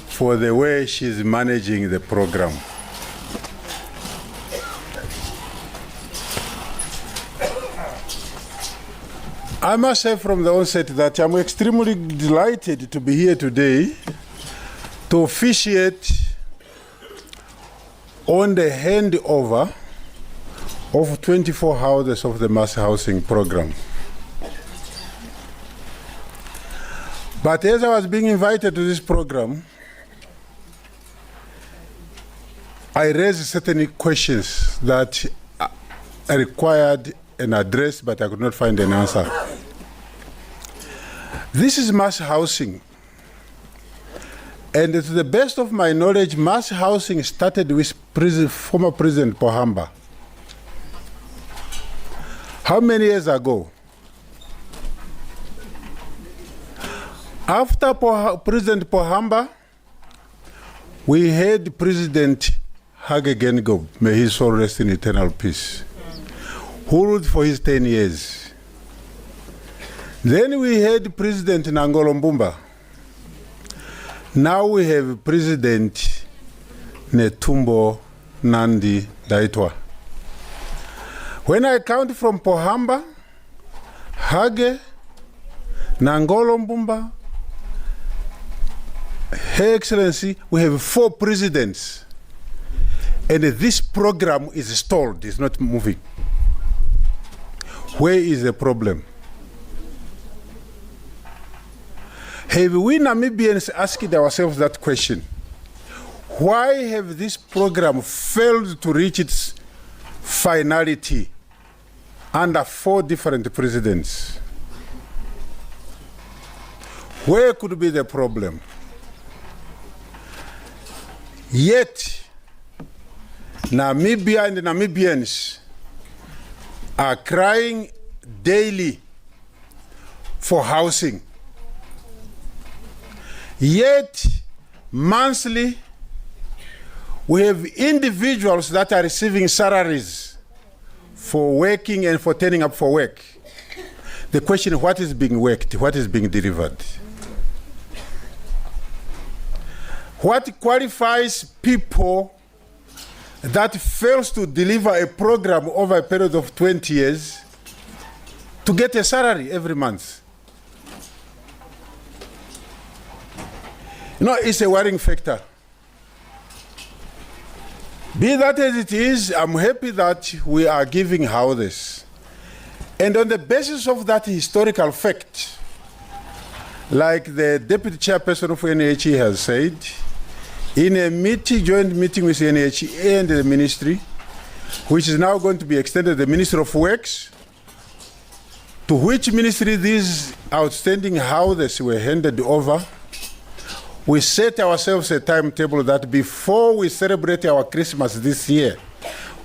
for the way she's managing the program. I must say from the onset that I'm extremely delighted to be here today to officiate on the handover of 24 houses of the mass housing program. But as I was being invited to this program, I raised certain questions that required an address, but I could not find an answer. This is mass housing. And to the best of my knowledge, mass housing started with former President Pohamba. How many years ago? After President Pohamba, we had President Hage Geingob, may his soul rest in eternal peace, who ruled for his 10 years. Then we had President Nangolo Mbumba. Now we have President Netumbo Nandi Daitwa. When I count from Pohamba, Hage, Nangolo Mbumba, Her Excellency, we have 4 presidents. And this program is stalled, it's not moving. Where is the problem? Have we Namibians asked ourselves that question? Why have this program failed to reach its finality under 4 different presidents? Where could be the problem? Yet, Namibia and the Namibians are crying daily for housing. Yet, monthly, we have individuals that are receiving salaries for working and for turning up for work. The question is, what is being worked? What is being delivered? What qualifies people that fails to deliver a program over a period of 20 years to get a salary every month? You know, it's a worrying factor. Be that as it is, I'm happy that we are giving houses. And on the basis of that historical fact, like the Deputy Chairperson of NHE has said, in a joint meeting with NHE and the Ministry, which is now going to be extended to the Ministry of Works, to which ministry these outstanding houses were handed over, we set ourselves a timetable that before we celebrate our Christmas this year,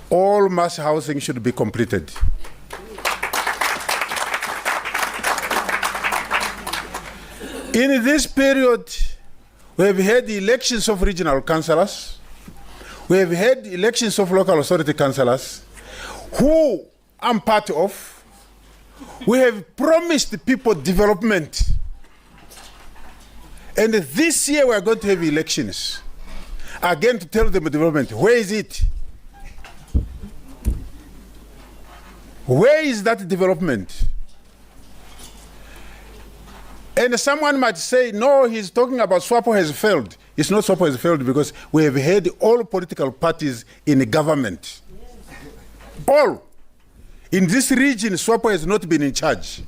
all mass housing should be completed. In this period, we have had elections of regional councillors. We have had elections of local authority councillors, who I'm part of. We have promised people development. And this year we are going to have elections. Again, to tell them development. Where is it? Where is that development? And someone might say, no, he's talking about SWAPO has failed. It's not SWAPO has failed because we have had all political parties in the government. All. In this region, SWAPO has not been in charge.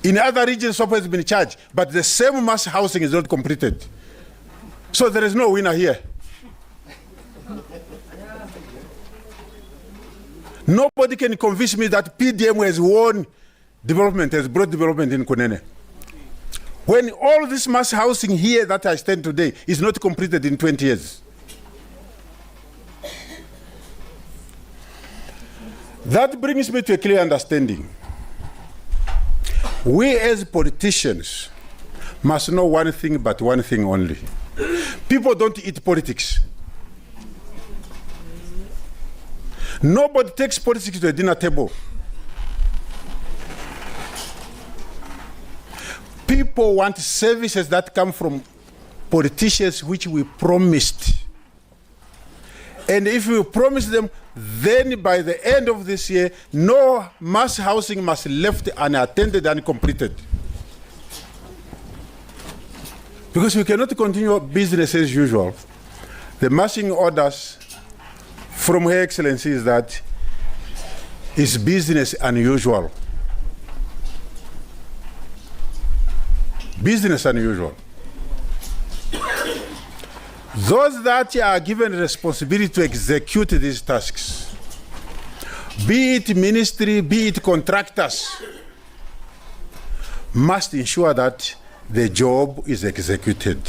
In other regions, SWAPO has been in charge, but the same mass housing is not completed. So there is no winner here. Nobody can convince me that PDM has won development, has brought development in Kunene. When all this mass housing here that I stand today is not completed in 20 years. That brings me to a clear understanding. We as politicians must know one thing, but one thing only. People don't eat politics. Nobody takes politics to a dinner table. People want services that come from politicians which we promised. And if we promise them, then by the end of this year, no mass housing must be left unattended and completed. Because we cannot continue business as usual. The marching orders from Her Excellency is that it's business unusual. Business unusual. Those that are given responsibility to execute these tasks, be it ministry, be it contractors, must ensure that the job is executed.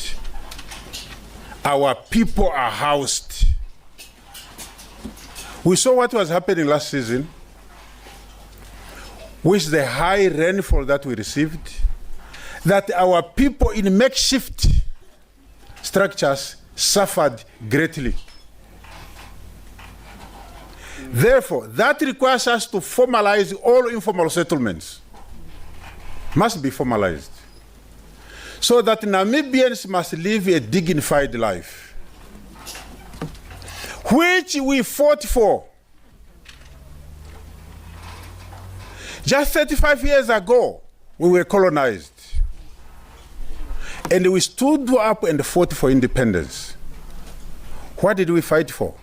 Our people are housed. We saw what was happening last season with the high rainfall that we received, that our people in makeshift structures suffered greatly. Therefore, that requires us to formalize all informal settlements. Must be formalized. So that Namibians must live a dignified life, which we fought for. Just 35 years ago, we were colonized. And we stood up and fought for independence. What did we fight for?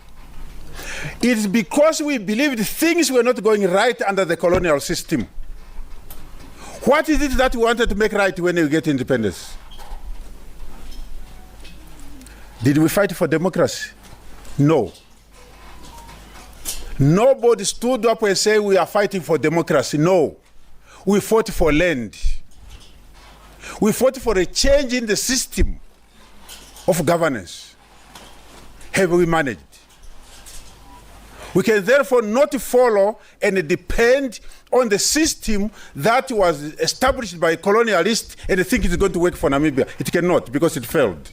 It's because we believed things were not going right under the colonial system. What is it that we wanted to make right when we get independence? Did we fight for democracy? No. Nobody stood up and said we are fighting for democracy. No. We fought for land. We fought for a change in the system of governance. Have we managed? We can therefore not follow and depend on the system that was established by colonialists and think it's going to work for Namibia. It cannot, because it failed.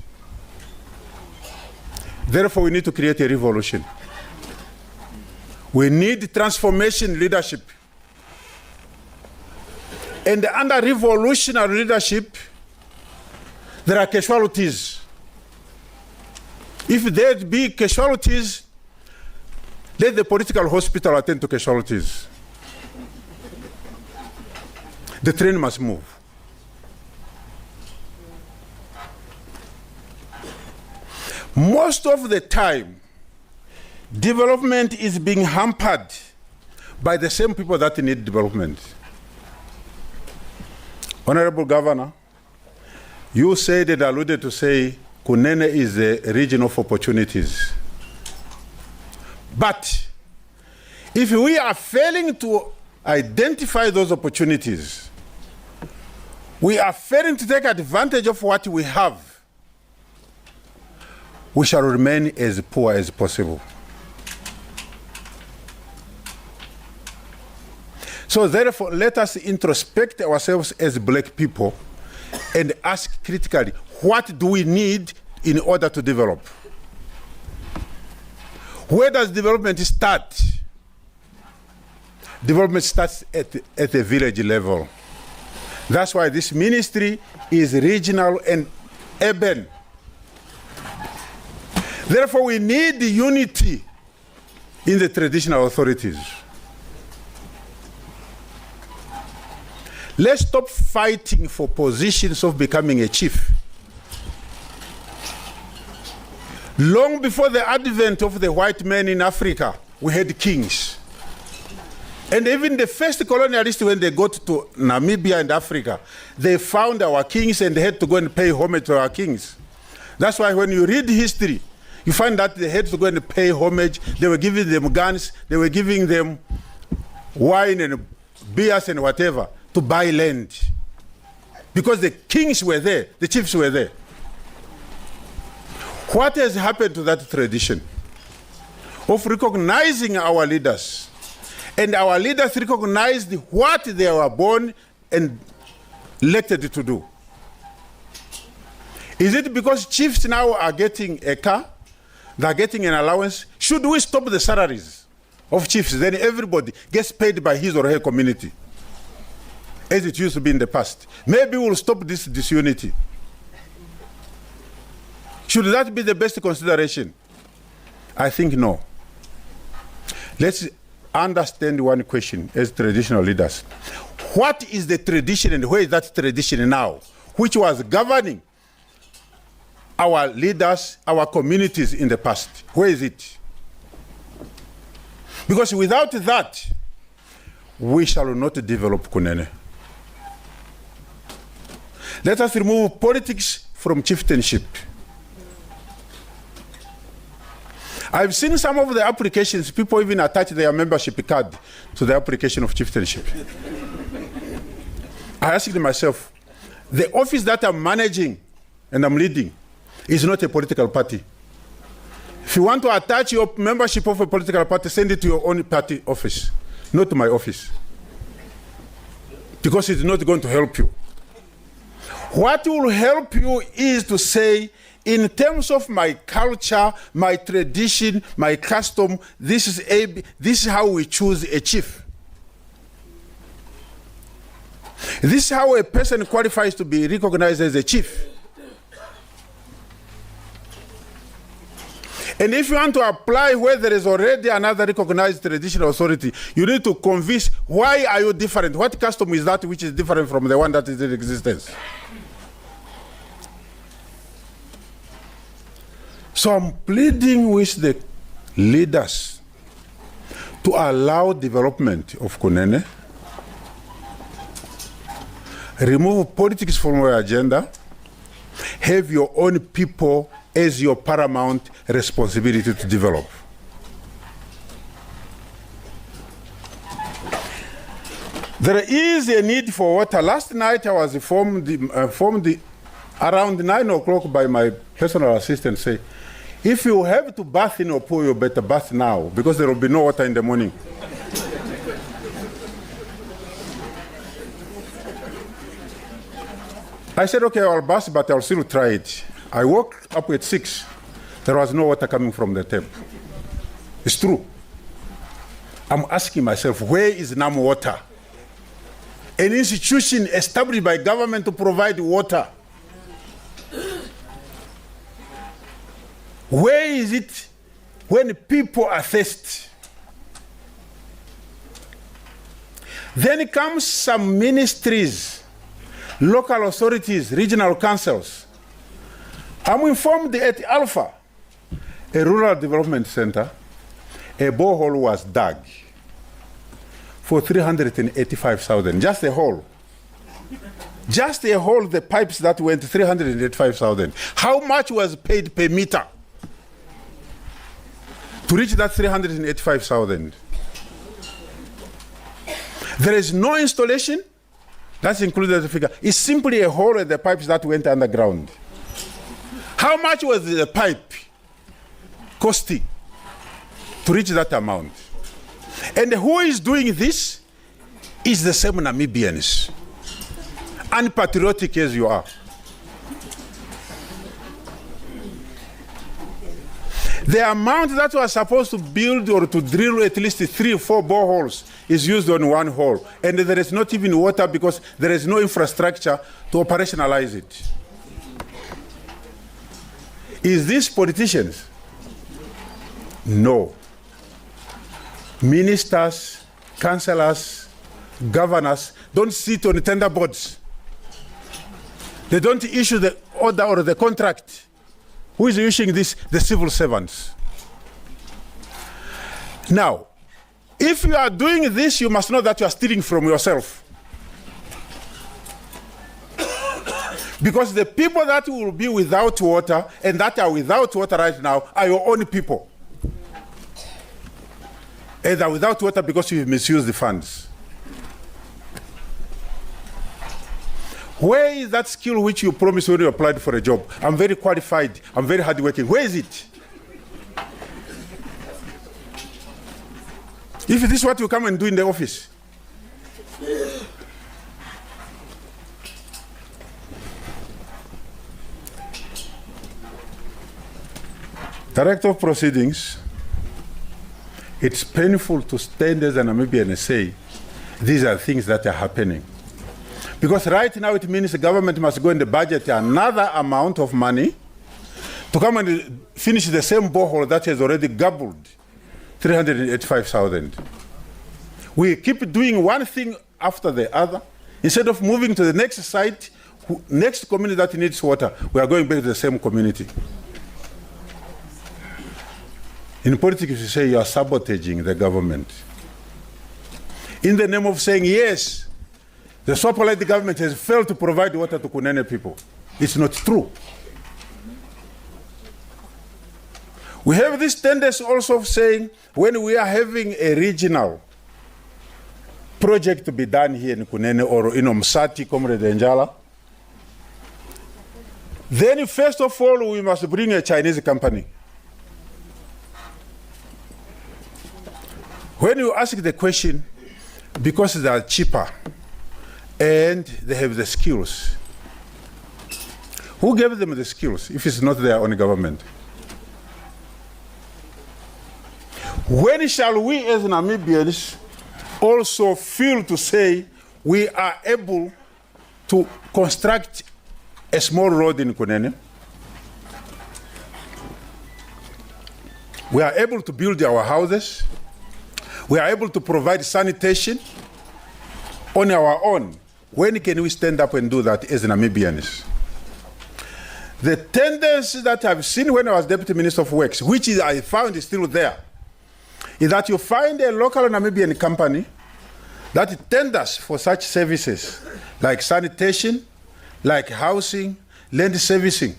Therefore, we need to create a revolution. We need transformation leadership. And under revolutionary leadership, there are casualties. If there be casualties, let the political hospital attend to casualties. The train must move. Most of the time, development is being hampered by the same people that need development. Honorable Governor, you said and alluded to say Kunene is a region of opportunities. But if we are failing to identify those opportunities, we are failing to take advantage of what we have, we shall remain as poor as possible. So therefore, let us introspect ourselves as black people and ask critically, what do we need in order to develop? Where does development start? Development starts at the village level. That's why this ministry is regional and urban. Therefore, we need unity in the traditional authorities. Let's stop fighting for positions of becoming a chief. Long before the advent of the white men in Africa, we had kings. And even the first colonialists, when they got to Namibia and Africa, they found our kings and they had to go and pay homage to our kings. That's why when you read history, you find that they had to go and pay homage. They were giving them guns, they were giving them wine and beers and whatever to buy land. Because the kings were there, the chiefs were there. What has happened to that tradition of recognizing our leaders? And our leaders recognized what they were born and elected to do. Is it because chiefs now are getting a car, they're getting an allowance? Should we stop the salaries of chiefs? Then everybody gets paid by his or her community, as it used to be in the past. Maybe we'll stop this disunity. Should that be the best consideration? I think no. Let's understand one question as traditional leaders. What is the tradition and where is that tradition now, which was governing our leaders, our communities in the past? Where is it? Because without that, we shall not develop Kunene. Let us remove politics from chieftainship. I've seen some of the applications, people even attach their membership card to the application of chieftainship. I asked myself, the office that I'm managing and I'm leading is not a political party. If you want to attach your membership of a political party, send it to your own party office, not to my office. Because it's not going to help you. What will help you is to say, in terms of my culture, my tradition, my custom, this is how we choose a chief. This is how a person qualifies to be recognized as a chief. And if you want to apply where there is already another recognized traditional authority, you need to convince, why are you different? What custom is that which is different from the one that is in existence? So I'm pleading with the leaders to allow development of Kunene, remove politics from your agenda, have your own people as your paramount responsibility to develop. There is a need for water. Last night I was informed around 9 o'clock by my personal assistant, say, if you have to bath in Opuwo, you better bath now, because there will be no water in the morning. I said, okay, I'll bath, but I'll still try it. I woke up at 6. There was no water coming from the tap. It's true. I'm asking myself, where is NAM Water? An institution established by government to provide water. Where is it when people are thirsty? Then comes some ministries, local authorities, regional councils. I'm informed at Alpha, a rural development center, a borehole was dug for 385,000, just a hole. Just a hole, the pipes that went 385,000. How much was paid per meter to reach that 385,000? There is no installation, that's included as a figure. It's simply a hole in the pipes that went underground. How much was the pipe costing to reach that amount? And who is doing this is the same Namibians, unpatriotic as you are. The amount that was supposed to build or to drill at least 3 or 4 boreholes is used on one hole. And there is not even water because there is no infrastructure to operationalize it. Is this politicians? No. Ministers, councillors, governors don't sit on the tender boards. They don't issue the order or the contract. Who is issuing this? The civil servants. Now, if you are doing this, you must know that you are stealing from yourself. Because the people that will be without water and that are without water right now are your own people. And they're without water because you misuse the funds. Where is that skill which you promised when you applied for a job? I'm very qualified, I'm very hardworking. Where is it? If this is what you come and do in the office. Director of Proceedings, it's painful to stand as an Namibian and say, these are things that are happening. Because right now it means the government must go in the budget another amount of money to come and finish the same borehole that has already gobbled 385,000. We keep doing one thing after the other. Instead of moving to the next site, next community that needs water, we are going back to the same community. In politics, you say you are sabotaging the government. In the name of saying, yes, the Swaziland government has failed to provide water to Kunene people. It's not true. We have this tendency also of saying, when we are having a regional project to be done here in Kunene or in Msati, Comrade Njala, then first of all, we must bring a Chinese company. When you ask the question, because they are cheaper and they have the skills, who gave them the skills if it's not their own government? When shall we as Namibians also feel to say we are able to construct a small road in Kunene? We are able to build our houses. We are able to provide sanitation on our own. When can we stand up and do that as Namibians? The tendency that I've seen when I was Deputy Minister of Works, which is, I found is still there, is that you find a local Namibian company that tenders for such services like sanitation, like housing, land servicing.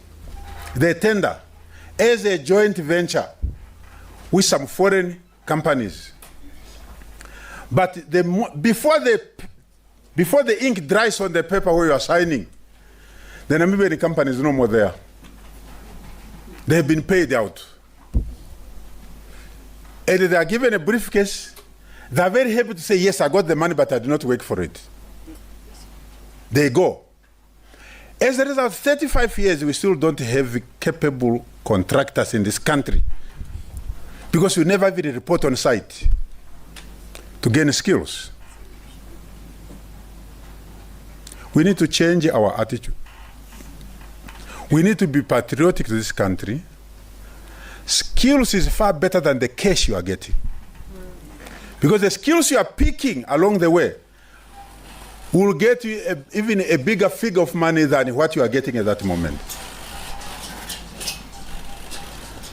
They tender as a joint venture with some foreign companies. But before the ink dries on the paper where you are signing, the Namibian company is no more there. They have been paid out. And they are given a briefcase. They are very happy to say, yes, I got the money, but I did not work for it. They go. As a result, 35 years, we still don't have capable contractors in this country because we never even report on site to gain skills. We need to change our attitude. We need to be patriotic to this country. Skills is far better than the cash you are getting. Because the skills you are picking along the way will get you even a bigger figure of money than what you are getting at that moment.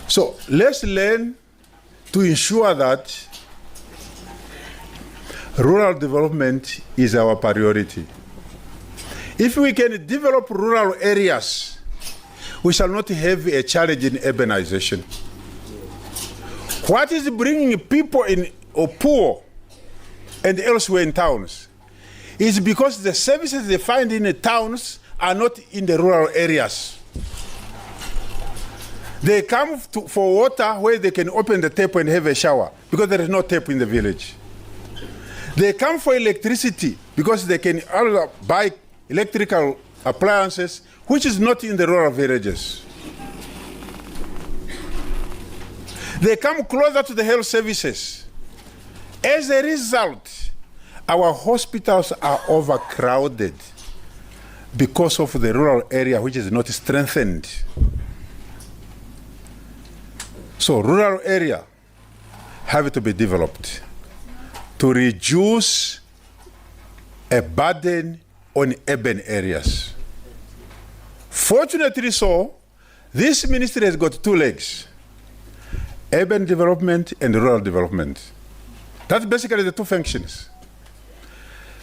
So let's learn to ensure that rural development is our priority. If we can develop rural areas, we shall not have a challenge in urbanization. What is bringing people in Opuwo and elsewhere in towns is because the services they find in the towns are not in the rural areas. They come for water where they can open the tap and have a shower because there is no tap in the village. They come for electricity because they can buy electrical appliances, which is not in the rural villages. They come closer to the health services. As a result, our hospitals are overcrowded because of the rural area which is not strengthened. So rural area have to be developed to reduce a burden on urban areas. Fortunately so, this ministry has got two legs: urban development and rural development. That's basically the two functions.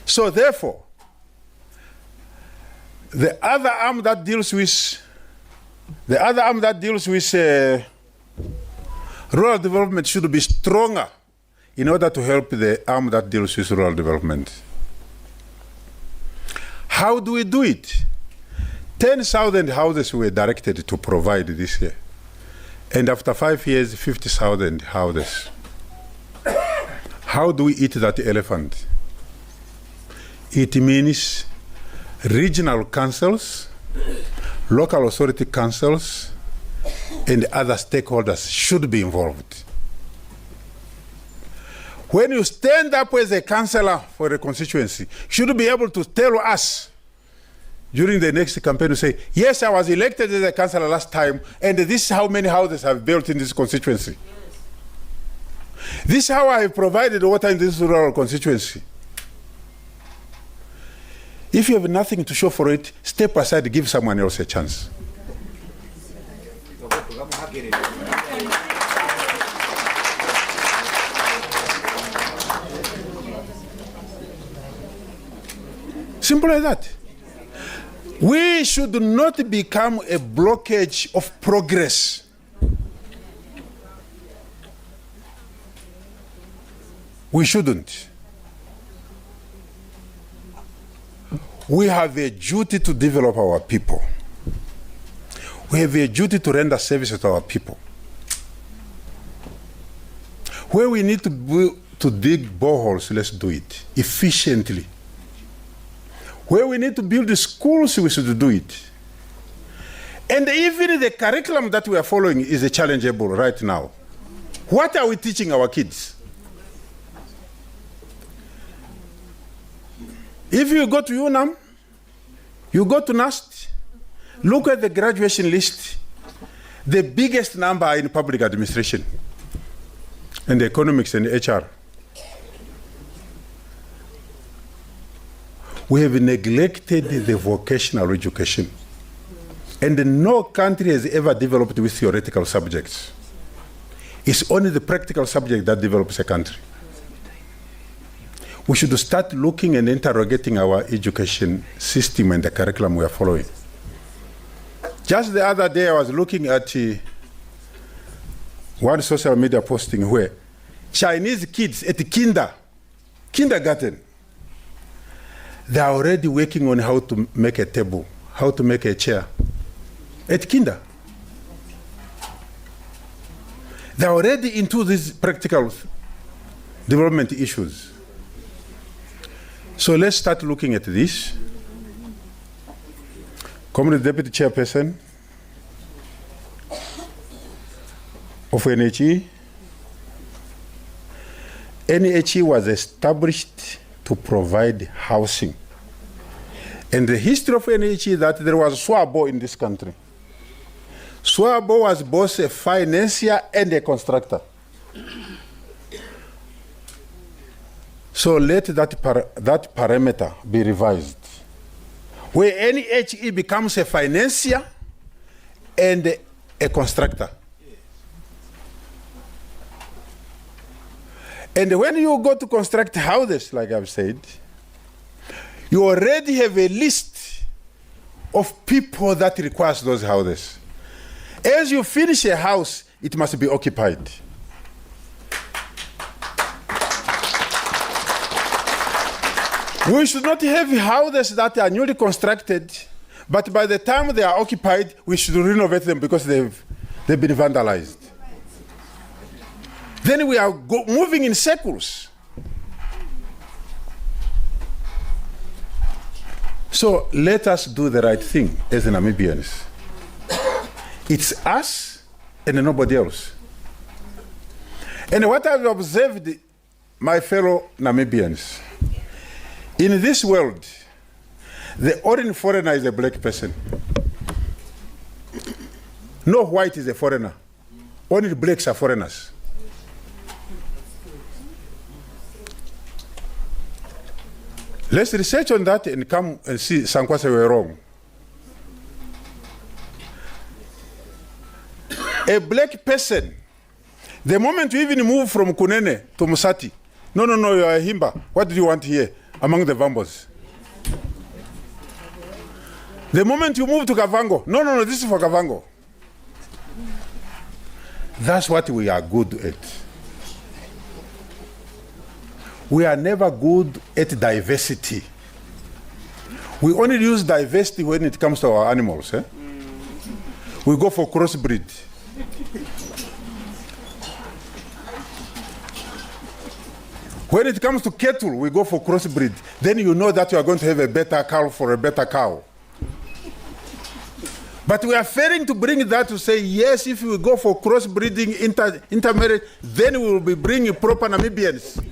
So therefore, the other arm that deals with rural development should be stronger in order to help the arm that deals with rural development. How do we do it? 10,000 houses were directed to provide this year. And after 5 years, 50,000 houses. How do we eat that elephant? It means regional councils, local authority councils, and other stakeholders should be involved. When you stand up as a councillor for a constituency, you should be able to tell us during the next campaign to say, yes, I was elected as a councillor last time, and this is how many houses I've built in this constituency. This is how I have provided water in this rural constituency. If you have nothing to show for it, step aside, give someone else a chance. Simple as that. We should not become a blockage of progress. We shouldn't. We have a duty to develop our people. We have a duty to render service to our people. Where we need to dig boreholes, let's do it efficiently. Where we need to build the schools, we should do it. And even the curriculum that we are following is challengeable right now. What are we teaching our kids? If you go to UNAM, you go to NAST, look at the graduation list, the biggest number in public administration and economics and HR. We have neglected the vocational education. And no country has ever developed with theoretical subjects. It's only the practical subject that develops a country. We should start looking and interrogating our education system and the curriculum we are following. Just the other day, I was looking at one social media posting where Chinese kids at kindergarten, they are already working on how to make a table, how to make a chair. At kinder. They are already into these practical development issues. So let's start looking at this. Community Deputy Chairperson of NHE. NHE was established to provide housing. And the history of NHE is that there was Swabo in this country. Swabo was both a financier and a constructor. So let that parameter be revised. Where NHE becomes a financier and a constructor. And when you go to construct houses, like I've said, you already have a list of people that requires those houses. As you finish a house, it must be occupied. We should not have houses that are newly constructed, but by the time they are occupied, we should renovate them because they've been vandalized. Then we are moving in circles. So let us do the right thing as Namibians. It's us and nobody else. And what I've observed, my fellow Namibians, in this world, the ordinary foreigner is a black person. No white is a foreigner. Only blacks are foreigners. Let's research on that and come and see Sankwasa were wrong. A black person, the moment you even move from Kunene to Musati, no, you are a Himba. What do you want here among the Vambos? The moment you move to Kavango, no, this is for Kavango. That's what we are good at. We are never good at diversity. We only use diversity when it comes to our animals. We go for crossbreed. When it comes to cattle, we go for crossbreed. Then you know that you are going to have a better calf for a better cow. But we are failing to bring that to say, yes, if we go for cross-breeding, intermarriage, then we will be bringing proper Namibians.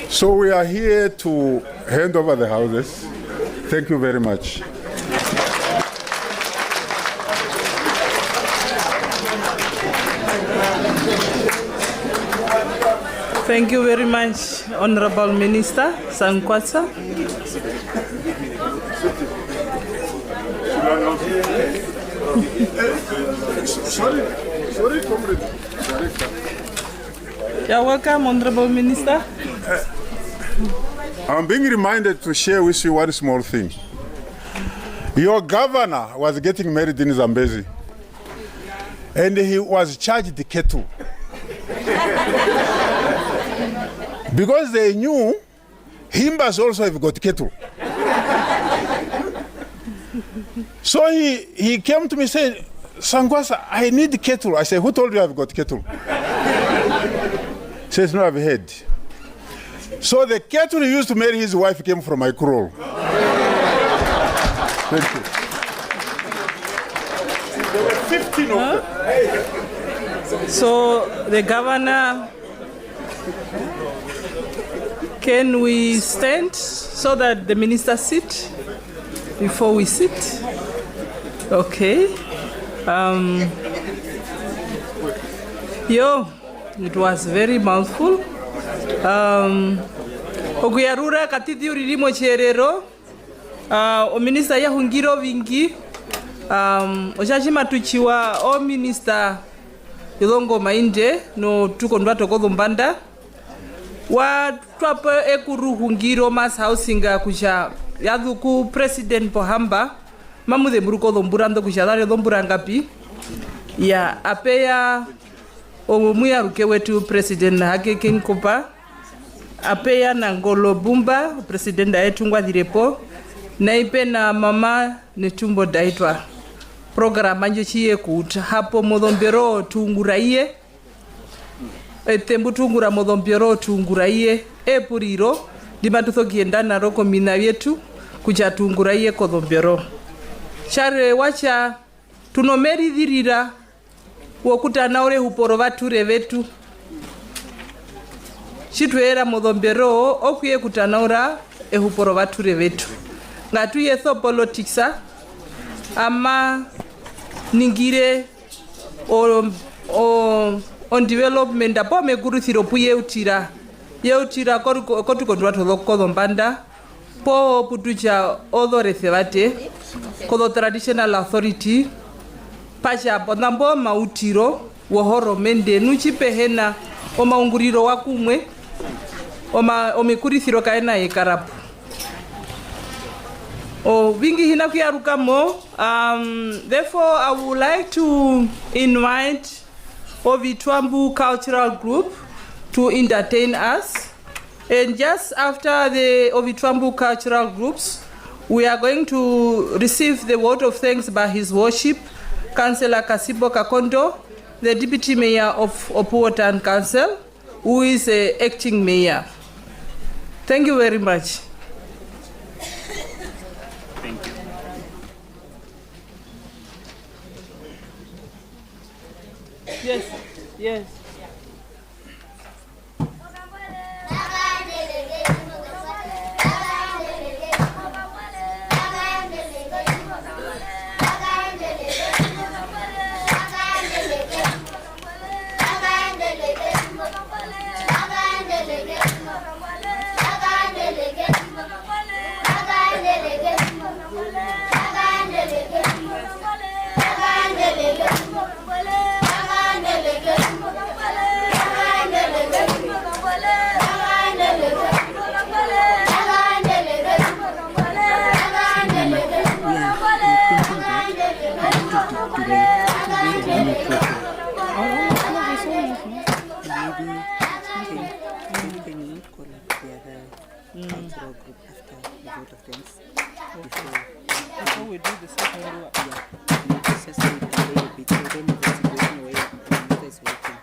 So we are here to hand over the houses. Thank you very much. Thank you very much, Honorable Minister Sankwasa. Sorry, comrade. You're welcome, Honorable Minister. I'm being reminded to share with you one small thing. Your governor was getting married in Zambezi, and he was charged the kettle. Because they knew Himbas also have got kettle. So he came to me and said, Sangwasa, I need kettle. I said, who told you I've got kettle? He says, no, I've heard. So the kettle he used to marry his wife came from my crawl. Thank you. There were 15 of them. So the governor, can we stand so that the minister sit before we sit? Okay. It was very mouthful. Okuyarura katiti uririmo cherero. O minister ya hungiro vingi. Oshashima tuchiwa o minister Yolongo Mainde no tukondwa tokodo mbanda. Wa twapo ekuru hungiro mas housinga kusha yaduku president Pohamba. Mamude muruko domburando kusha dare domburangapi. Ya apeya omuya ruke wetu president Hage Kinkopa. Apeya na Ngolo Bumba president aetungwa direpo. Naipe na mama netumbo daitwa. Programa nje chiye kuta hapo modhombero tunguraiye. Tembu tungura modhombero tunguraiye. Puriro dimatuto kiendana roko mina yetu kuja tunguraiye kodhombero. Chare wacha tunomeri dhirira wokuta naore huporo vature vetu. Chituera modhombero okuye kutanaura huporo vature vetu. Ngatu yetho politicsa ama ningire on development apo meguruthiro puye utira kotu kondwa thodho mbanda po putucha odorese vate kodo traditional authority pacha bonambo mautiro wohoro mende nuchipehena omaunguriro wakumwe omikurithiro kaena ekarapu. Vingi hina kuyaruka mo. Therefore, I would like to invite Ovitwambu Cultural Group to entertain us. And just after the Ovitwambu Cultural Groups, we are going to receive the word of thanks by His Worship, Councillor Kasibo Kakondo, the Deputy Mayor of Opuwo Town Council, who is the acting mayor. Thank you very much. Yes, yes. cultural group after the vote of thanks. Before we do the second one. Yeah. It's just going to delay a bit. We don't know the situation where the minister is working.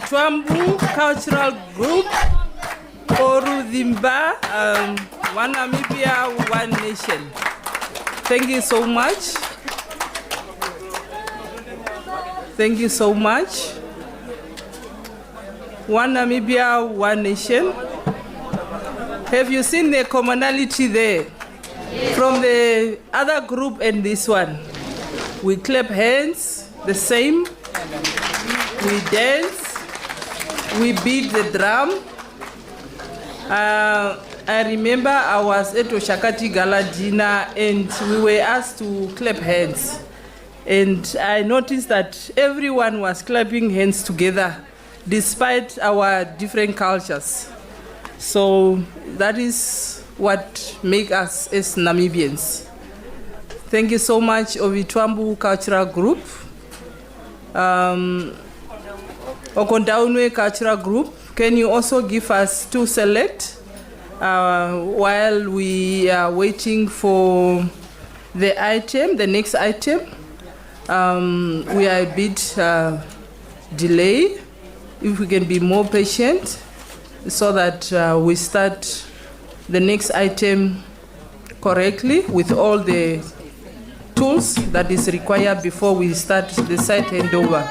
Ovitwambu Cultural Group, Orudimba, One Namibia, One Nation. Thank you so much. Thank you so much. One Namibia, One Nation. Have you seen the commonality there? Yes. From the other group and this one? We clap hands, the same. We dance. We beat the drum. I remember I was at Oshakati Gala dinner and we were asked to clap hands. And I noticed that everyone was clapping hands together despite our different cultures. So that is what makes us as Namibians. Thank you so much, Ovitwambu Cultural Group. Okondaunwe Cultural Group, can you also give us to select while we are waiting for the next item? We are a bit delayed. If we can be more patient so that we start the next item correctly with all the tools that is required before we start the site handover.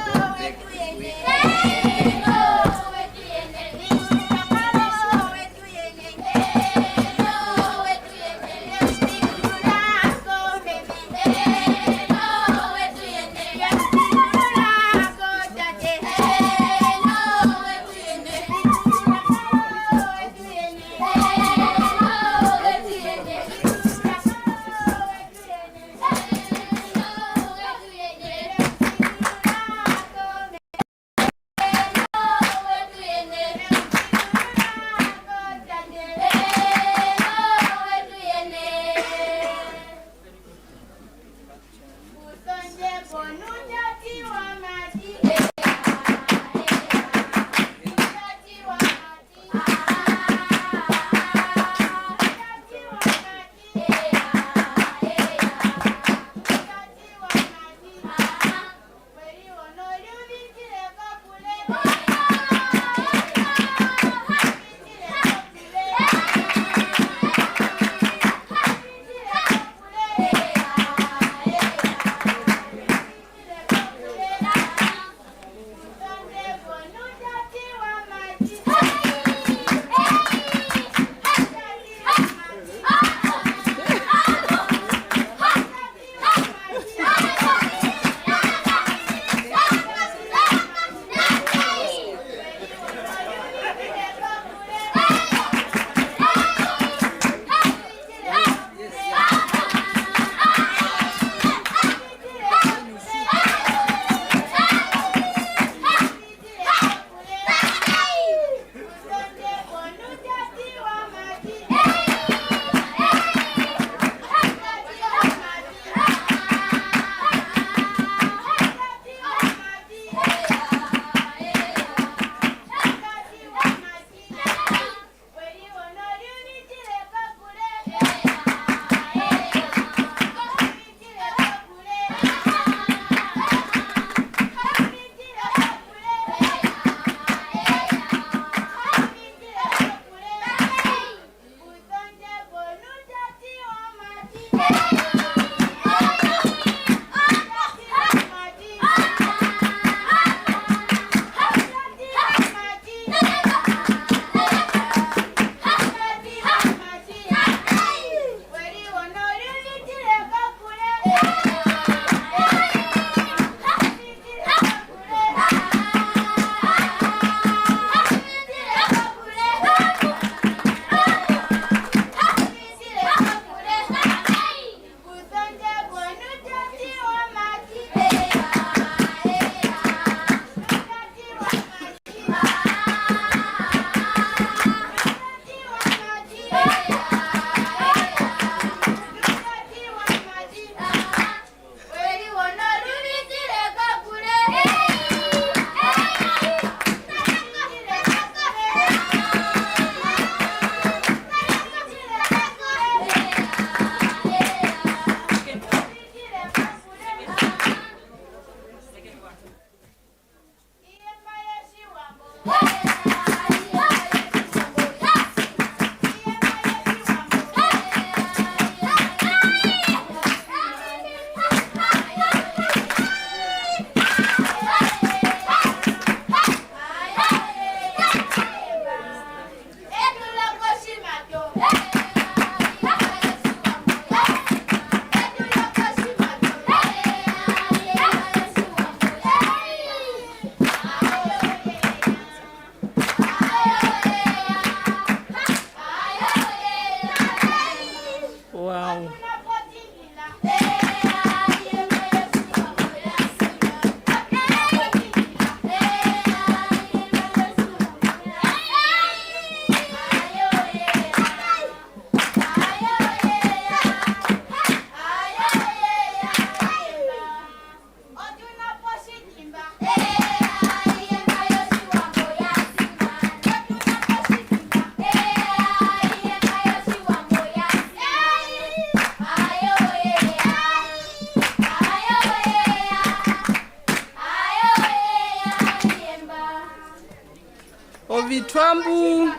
Ovitwambu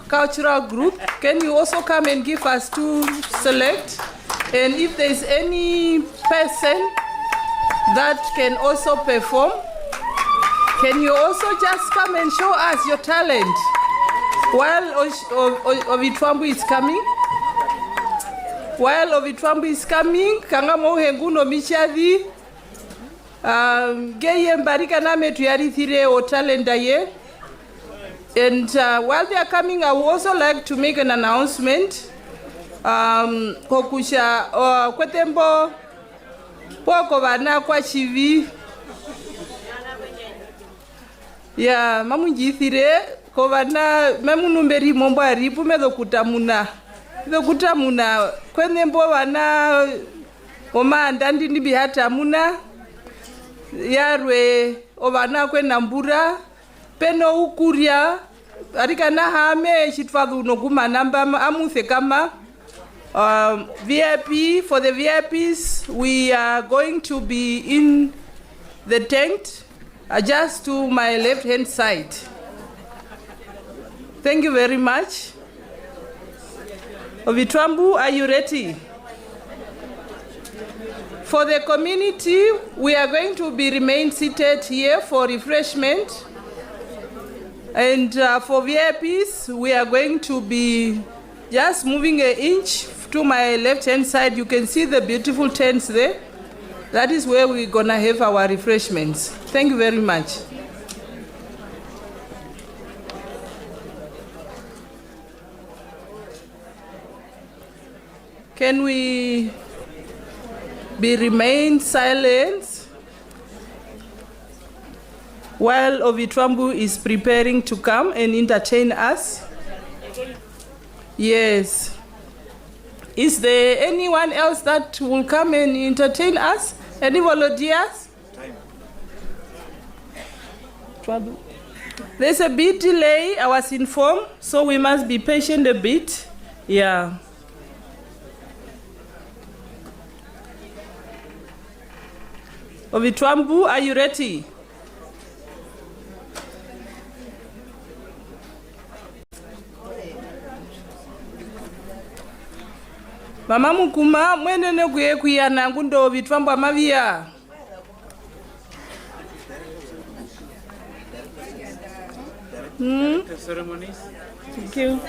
Cultural Group, can you also come and give us to select? And if there's any person that can also perform, can you also just come and show us your talent while Ovitwambu is coming? While Ovitwambu is coming, kangamo henguno michadi, geye mbarika name tuyarithire o talenta ye. And while they are coming, I would also like to make an announcement. Kokusha kwetembo poko bana kwa chivi. Ya mamunjithire ko bana mamunumberi mombo aripu medo kutamuna kwenembo bana oma ndandi ni bihata muna yarwe obana kwenambura peno ukuria arikana hame chitfadhu no kuma namba amuthe kama VIP. For the VIPs, we are going to be in the tent just to my left hand side. Thank you very much. Ovitwambu, are you ready? For the community, we are going to remain seated here for refreshment. And for VIPs, we are going to be just moving an inch to my left-hand side. You can see the beautiful tents there. That is where we're gonna have our refreshments. Thank you very much. Can we remain silent while Ovitwambu is preparing to come and entertain us? Yes. Is there anyone else that will come and entertain us? Any volunteers? There's a bit delay, I was informed, so we must be patient a bit. Yeah. Ovitwambu, are you ready? Mama mukuma mwenene kuye kuyana ngundo Ovitwambu amavia. The ceremonies. Thank you.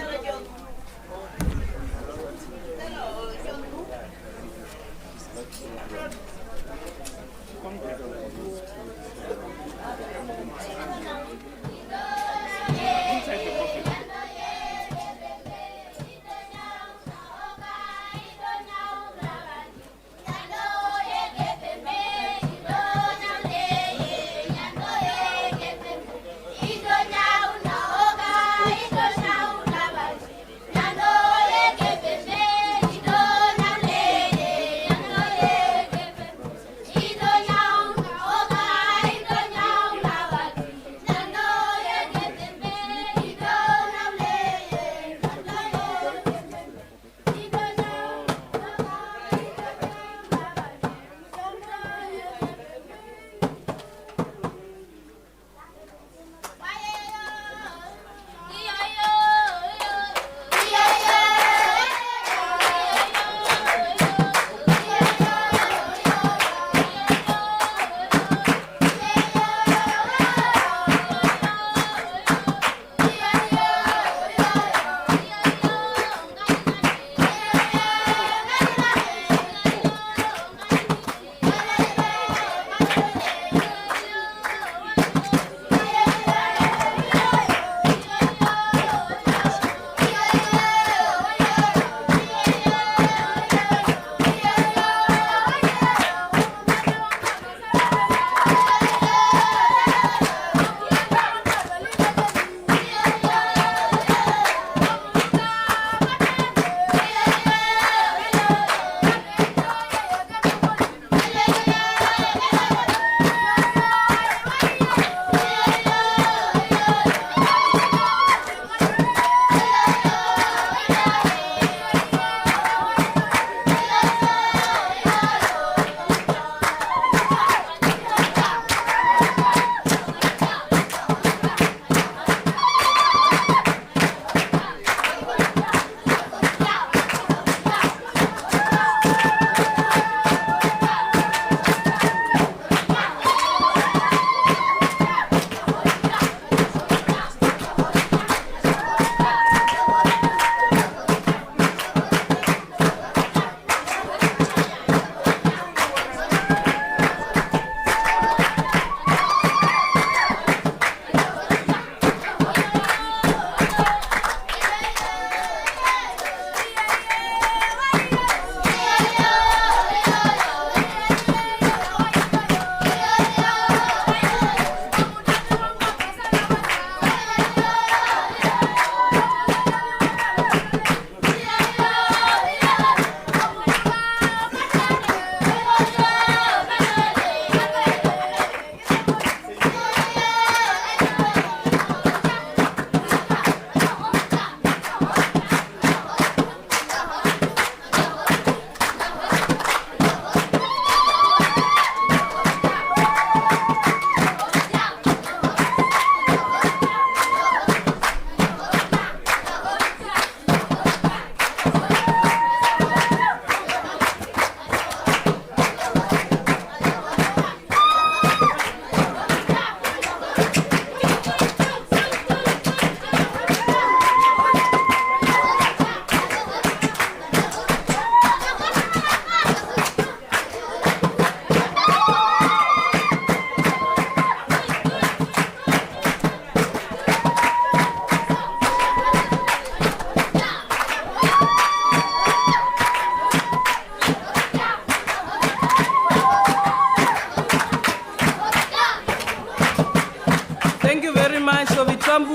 Thank you very much, Ovitwambu.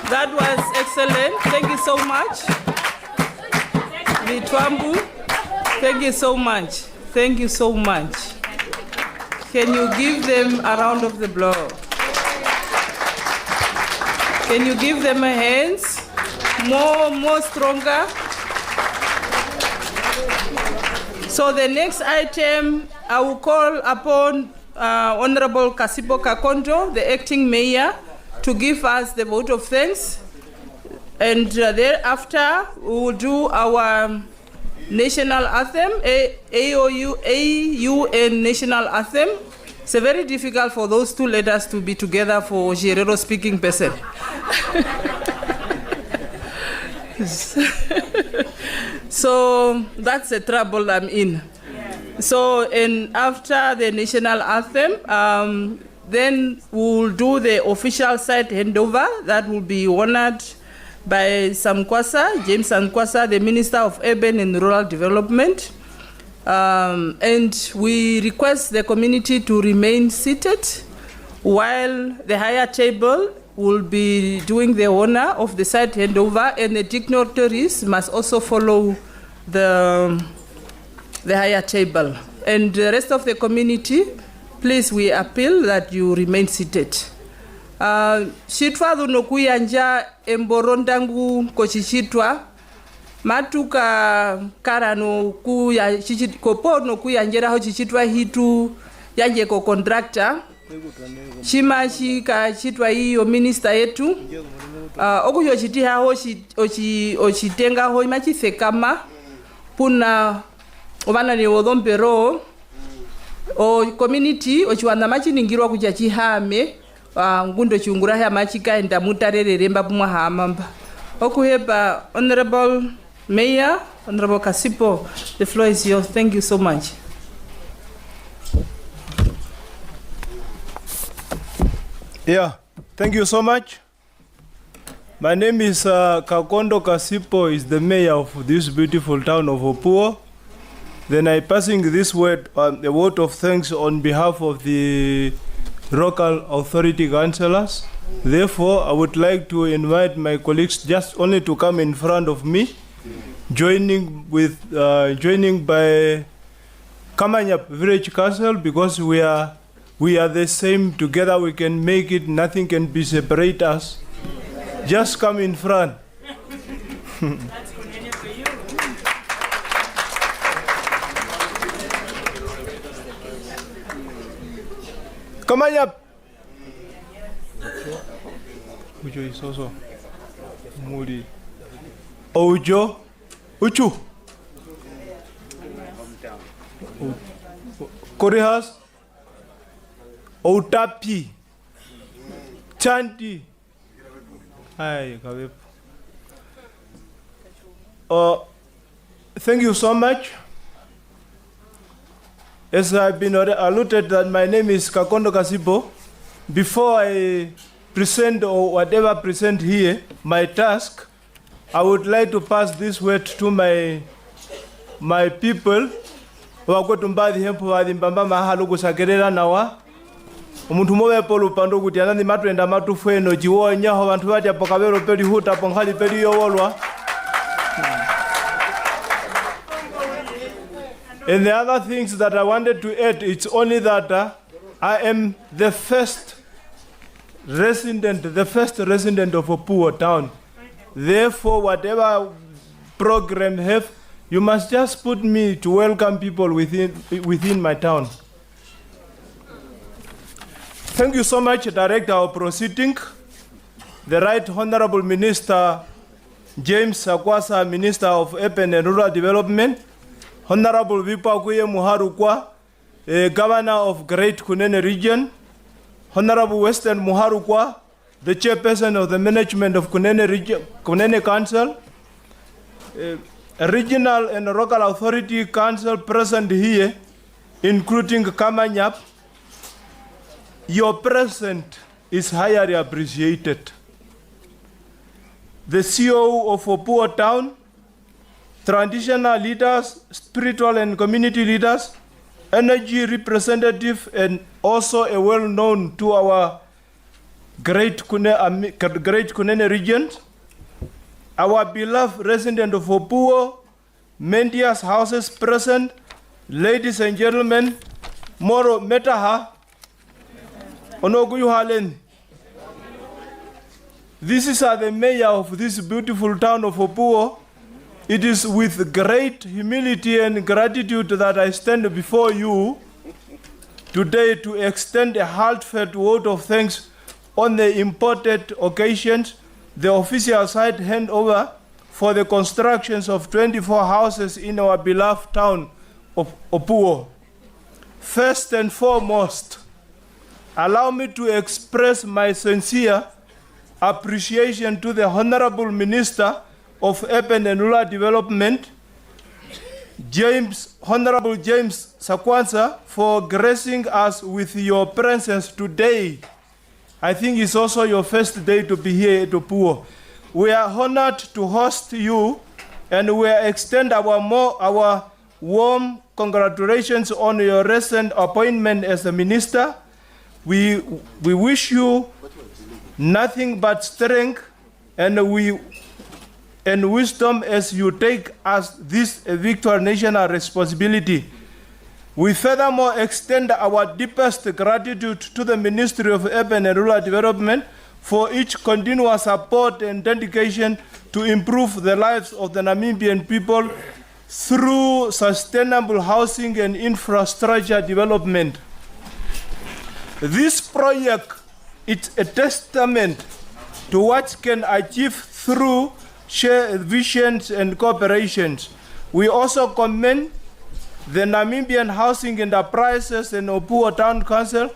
That was excellent. Thank you so much. Vitwambu, thank you so much. Thank you so much. Can you give them a round of applause? Can you give them a hands? More stronger. So the next item, I will call upon Honorable Kasipo Kakondo, the acting mayor, to give us the vote of thanks. And thereafter, we will do our national anthem, AUN national anthem. It's very difficult for those two letters to be together for Jerero speaking person. So that's the trouble I'm in. So, and after the national anthem, then we'll do the official site handover that will be honored by Samkwasa, James Samkwasa, the Minister of Urban and Rural Development. And we request the community to remain seated while the higher table will be doing the honor of the site handover, and the dignitaries must also follow the higher table. And the rest of the community, please, we appeal that you remain seated. Shitwa dhunokuya nja emborondangu kochichitwa matuka karano kuya kopono kuya njera ho chichitwa hitu yanje ko contractor shima shika chitwa hiyo minister yetu okuyo chitiha ho ochitenga ho machifekama puna obana ni odompero o community ochiwanda machiningirwa kuja chihame ngundo chiungura ya machikaenda mutarereremba pumwa hamamba okuheba. Honorable Mayor, Honorable Kasipo, the floor is yours. Thank you so much. Yeah, thank you so much. My name is Kakondo Kasipo, is the mayor of this beautiful town of Opuwo. Then I passing this word, a word of thanks on behalf of the local authority councillors. Therefore, I would like to invite my colleagues just only to come in front of me, joining by Kamanyap Village Council, because we are the same. Together we can make it. Nothing can be separate us. Just come in front. Kamanyap. Ujo is also Muri. Ojo. Uchu. Korehas. Outapi. Chanti. Hi, Kavip. Thank you so much. As I've been alluded that my name is Kakondo Kasipo. Before I present or whatever present here, my task, I would like to pass this word to my people. Wakotumbadi hempo wadimbamba mahalugu sakerera nawa. Umuntu mowe polu pando kuti anani matwenda matufeno jiwo nyaho bantu bati apokabero peli huta ponghali peli yowolwa. And the other things that I wanted to add, it's only that I am the first resident of Opuwo town. Therefore, whatever program have, you must just put me to welcome people within my town. Thank you so much, Director of Proceeding, the Right Honorable Minister James Samkwasa, Minister of Urban and Rural Development, Honorable Vipakuye Muharukwa, Governor of Great Kunene Region, Honorable Western Muharukwa, the Chairperson of the Management of Kunene Council, Regional and Local Authority Council present here, including Kamanyap. Your presence is highly appreciated. The CEO of Opuwo Town, traditional leaders, spiritual and community leaders, energy representative, and also a well-known to our Great Kunene region, our beloved resident of Opuwo, Mendias houses present, ladies and gentlemen, Moro Metaha, Onoguyu Halen. This is the mayor of this beautiful town of Opuwo. It is with great humility and gratitude that I stand before you today to extend a heartfelt word of thanks on the important occasions, the official site handover for the constructions of 24 houses in our beloved town of Opuwo. First and foremost, allow me to express my sincere appreciation to the Honorable Minister of Urban and Rural Development, Honorable James Sakwanza, for gracing us with your presence today. I think it's also your first day to be here at Opuwo. We are honored to host you, and we extend our warm congratulations on your recent appointment as a minister. We wish you nothing but strength and wisdom as you take us this victory national responsibility. We furthermore extend our deepest gratitude to the Ministry of Urban and Rural Development for each continuous support and dedication to improve the lives of the Namibian people through sustainable housing and infrastructure development. This project is a testament to what can achieve through shared visions and cooperations. We also commend the Namibian Housing Enterprises and Opuwo Town Council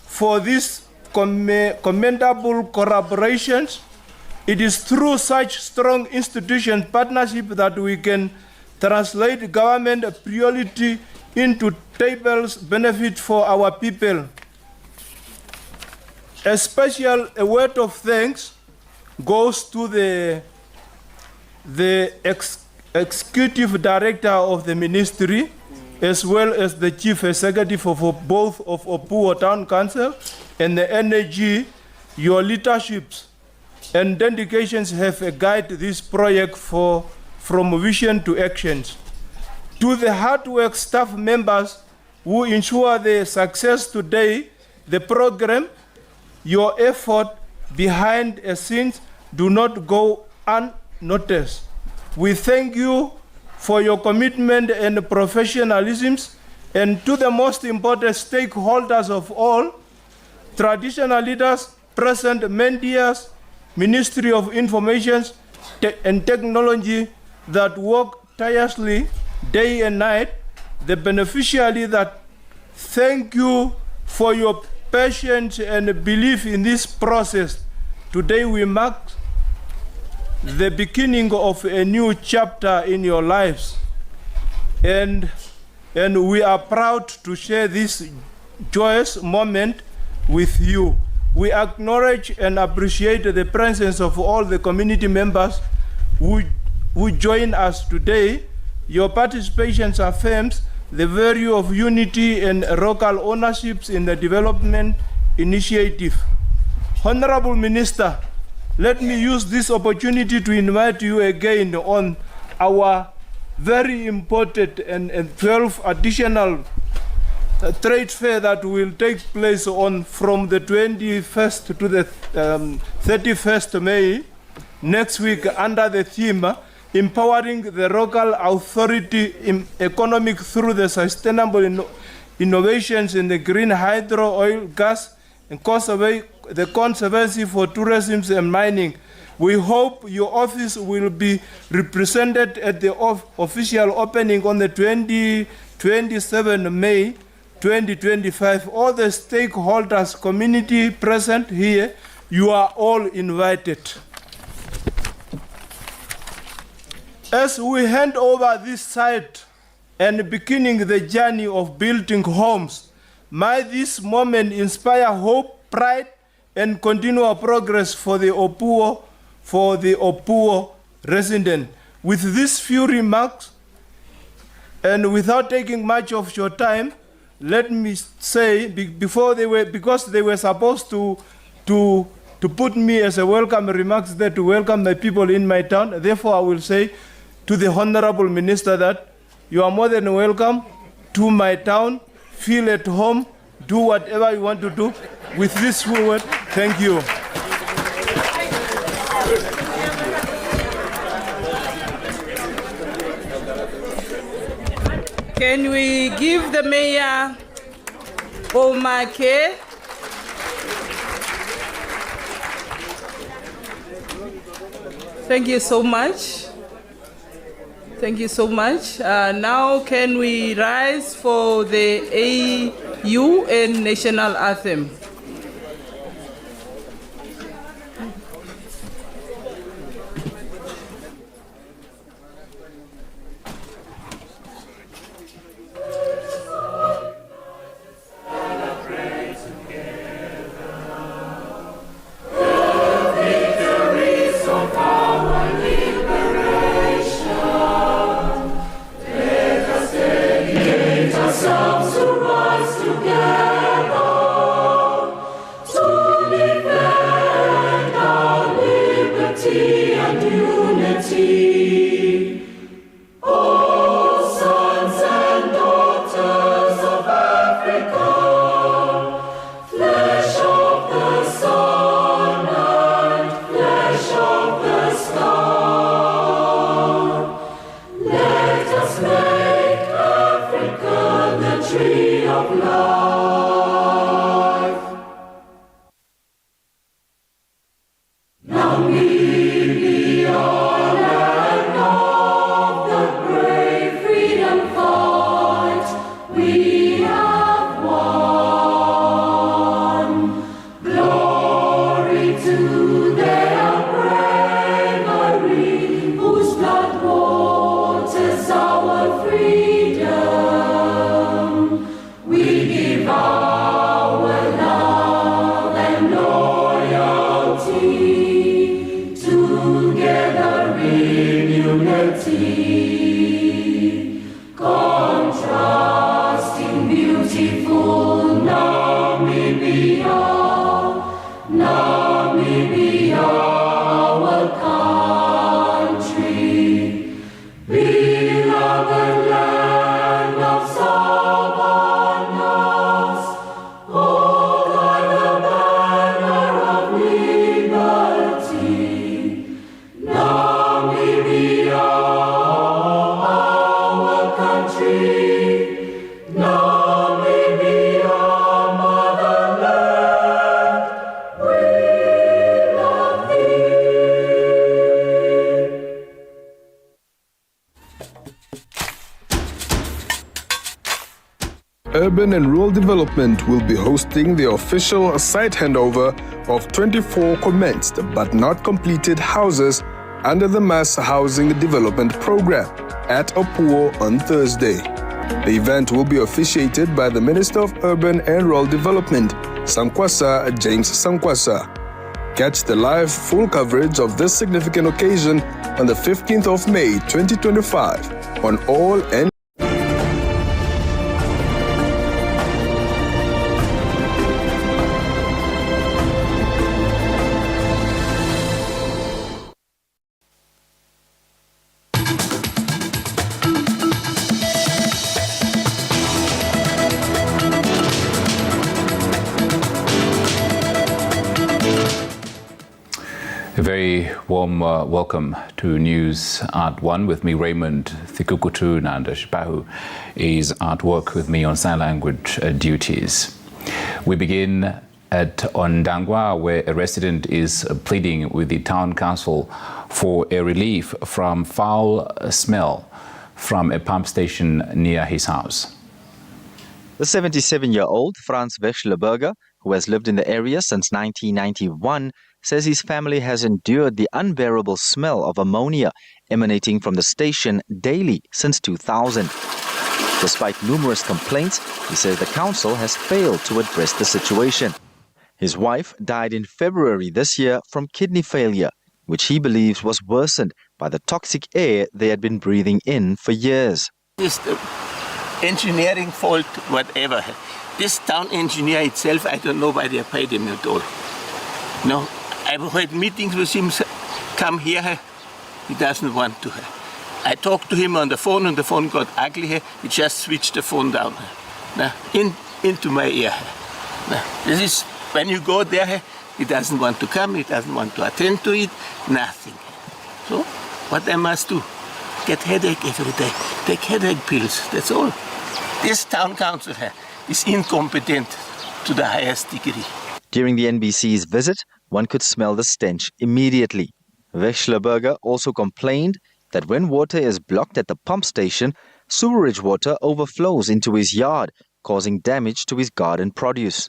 for these commendable collaborations. It is through such strong institution partnership that we can translate government priority into tables benefit for our people. A special word of thanks goes to the executive director of the ministry, as well as the chief executive of both of Opuwo Town Council and the NAG. Your leaderships and dedications have guided this project from vision to actions. To the hard work staff members who ensure the success today, the program, your effort behind the scenes do not go unnoticed. We thank you for your commitment and professionalism, and to the most important stakeholders of all, traditional leaders, present Mendias, Ministry of Information and Technology that work tirelessly day and night, the beneficiary that thank you for your patience and belief in this process. Today we mark the beginning of a new chapter in your lives. And we are proud to share this joyous moment with you. We acknowledge and appreciate the presence of all the community members who join us today. Your participation affirms the value of unity and local ownerships in the development initiative. Honorable Minister, let me use this opportunity to invite you again on our very important and 12 additional trade fair that will take place from the 21st to the 31st May next week under the theme Empowering the Local Authority in Economic through the Sustainable Innovations in the Green Hydro, Oil, Gas, and the Conservancy for Tourism and Mining. We hope your office will be represented at the official opening on the 27 May 2025. All the stakeholders, community present here, you are all invited. As we hand over this site and beginning the journey of building homes, may this moment inspire hope, pride, and continual progress for the Opuwo resident. With these few remarks, and without taking much of your time, let me say, because they were supposed to to put me as a welcome remarks there to welcome the people in my town. Therefore, I will say to the Honorable Minister that you are more than welcome to my town. Feel at home. Do whatever you want to do. With this word, thank you. Can we give the mayor Omake? Thank you so much. Thank you so much. Now can we rise for the AU and national anthem? Urban and Rural Development will be hosting the official site handover of 24 commenced but not completed houses under the Mass Housing Development Program at Opuwo on Thursday. The event will be officiated by the Minister of Urban and Rural Development, Sankwasa James Sankwasa. Catch the live full coverage of this significant occasion on the 15th of May 2025 on all A very warm welcome to News at 1 with me, Raymond Thikukutu. Nanda Shipahu is at work with me on sign language duties. We begin at Ondangwa, where a resident is pleading with the town council for a relief from foul smell from a pump station near his house. The 77-year-old Franz Weschleberger, who has lived in the area since 1991, says his family has endured the unbearable smell of ammonia emanating from the station daily since 2000. Despite numerous complaints, he says the council has failed to address the situation. His wife died in February this year from kidney failure, which he believes was worsened by the toxic air they had been breathing in for years. This engineering fault, whatever. This town engineer itself, I don't know why they paid him at all. No, I've had meetings with him, come here, he doesn't want to. I talked to him on the phone got ugly. He just switched the phone down. Into my ear. This is, when you go there, he doesn't want to come, he doesn't want to attend to it, nothing. So, what I must do? Get headache every day, take headache pills, that's all. This town council is incompetent to the highest degree. During the NBC's visit, one could smell the stench immediately. Vechlerberger also complained that when water is blocked at the pump station, sewerage water overflows into his yard, causing damage to his garden produce.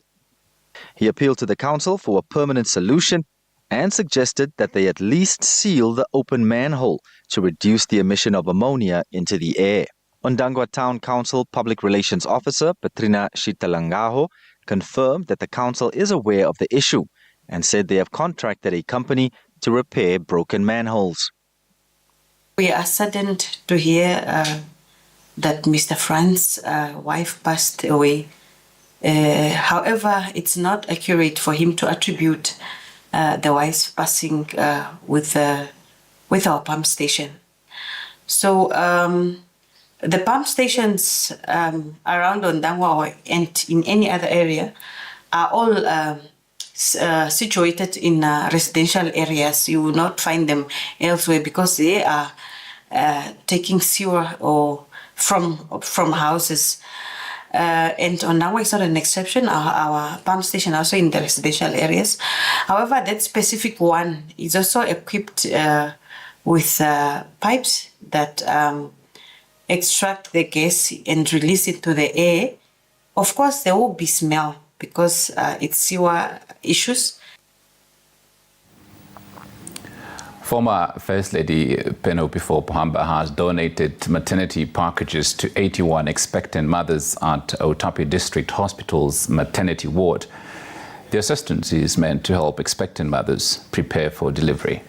He appealed to the council for a permanent solution and suggested that they at least seal the open manhole to reduce the emission of ammonia into the air. Ondangwa Town Council Public Relations Officer Petrina Shitalangaho confirmed that the council is aware of the issue and said they have contracted a company to repair broken manholes. We are saddened to hear that Mr. Franz's wife passed away. However, it's not accurate for him to attribute the wife's passing with our pump station. So the pump stations around Ondangwa and in any other area are all situated in residential areas. You will not find them elsewhere because they are taking sewer or from houses. And Ondangwa is not an exception. Our pump station also in the residential areas. However, that specific one is also equipped with pipes that extract the gas and release it to the air. Of course, there will be smell because it's sewer issues. Former First Lady Opuwo Pohamba has donated maternity packages to 81 expectant mothers at Otapi District Hospital's maternity ward. The assistance is meant to help expectant mothers prepare for delivery.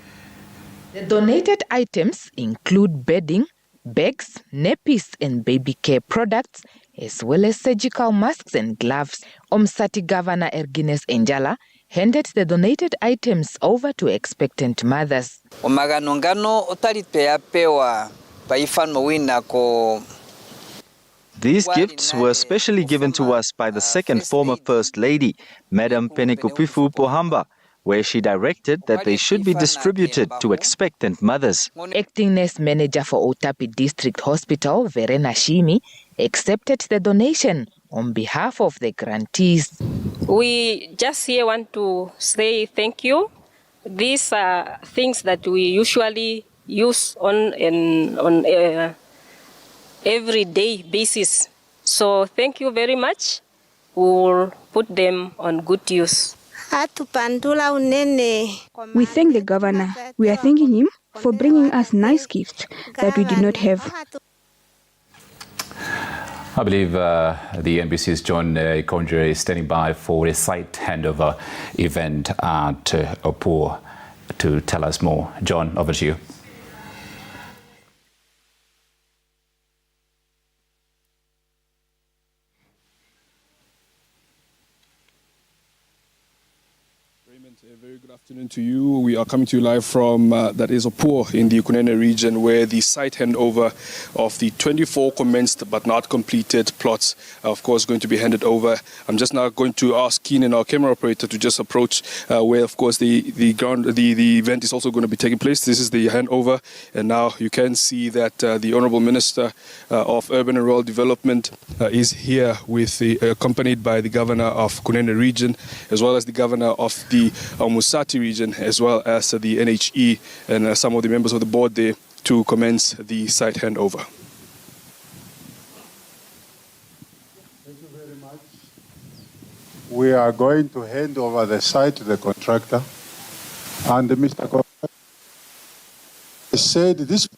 The donated items include bedding, bags, nappies and baby care products, as well as surgical masks and gloves. Omsati Governor Ergines Enjala handed the donated items over to expectant mothers. These gifts were specially given to us by the second former First Lady, Madam Penikupifu Pohamba, where she directed that they should be distributed to expectant mothers. Acting Nurse Manager for Otapi District Hospital, Verena Shimi, accepted the donation on behalf of the grantees. We just here want to say thank you. These are things that we usually use on everyday basis. So thank you very much. We will put them on good use. We thank the governor. We are thanking him for bringing us nice gifts that we did not have. I believe the NBC's John Konjere is standing by for a site handover event at Opuwo to tell us more. John, over to you. A very good afternoon to you. We are coming to you live from that is Opuwo in the Kunene region, where the site handover of the 24 commenced but not completed plots of course going to be handed over. I'm just now going to ask Keenan, our camera operator, to just approach where of course the event is also going to be taking place. This is the handover, and now you can see that the Honourable Minister of Urban and Rural Development is here with accompanied by the Governor of Kunene region, as well as the Governor of the Musati region, as well as the NHE and some of the members of the board there to commence the site handover. Thank you very much. We are going to hand over the site to the contractor, and Mr. Contractor said this.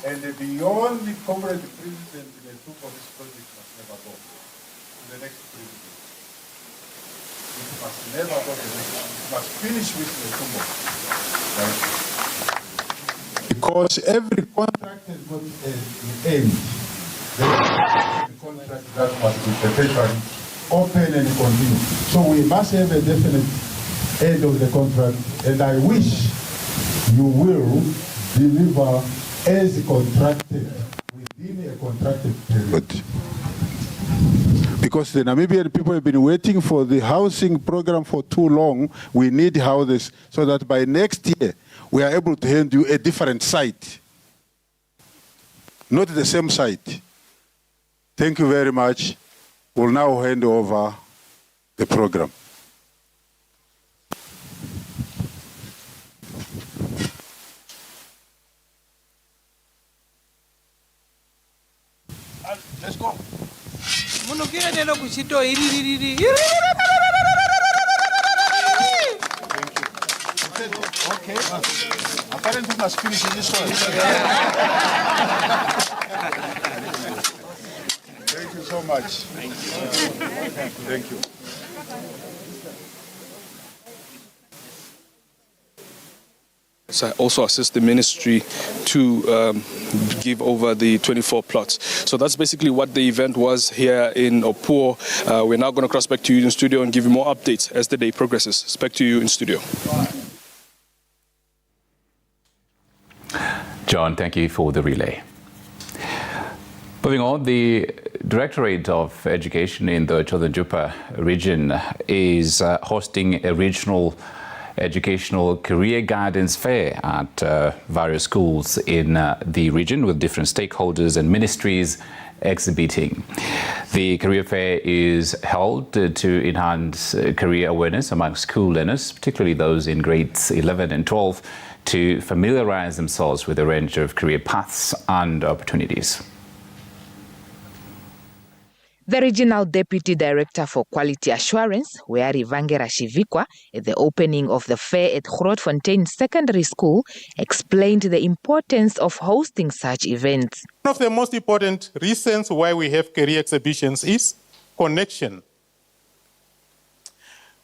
And the only corporate president in the took of this project must never go to the next president. It must never go to the next. It must finish with the tumor. Right? Because every contract has got an end. There is a contract that must be perpetually open and continue. So we must have a definite end of the contract, and I wish you will deliver as contracted within a contracted period. Because the Namibian people have been waiting for the housing program for too long. We need houses so that by next year we are able to hand you a different site, not the same site. Thank you very much. We'll now hand over the program. Let's go. Okay. Apparently we must finish this one. Thank you so much. Thank you. So I also assist the ministry to give over the 24 plots. So that's basically what the event was here in Opuwo. We're now going to cross back to you in studio and give you more updates as the day progresses. Back to you in studio. John, thank you for the relay. Moving on, the Directorate of Education in the Chotanjupa region is hosting a regional educational career guidance fair at various schools in the region, with different stakeholders and ministries exhibiting. The career fair is held to enhance career awareness among school learners, particularly those in grades 11 and 12, to familiarize themselves with a range of career paths and opportunities. The Regional Deputy Director for Quality Assurance, Weari Vangera Shivikwa, at the opening of the fair at Grootfontein Secondary School, explained the importance of hosting such events. One of the most important reasons why we have career exhibitions is connection.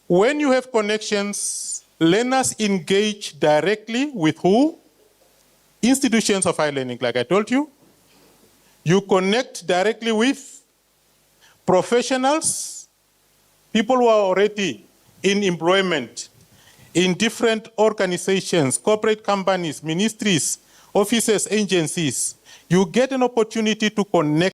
When you have connections, learners engage directly with who? Institutions of higher learning, like I told you. You connect directly with professionals, people who are already in employment in different organizations, corporate companies, ministries, offices, agencies. You get an opportunity to connect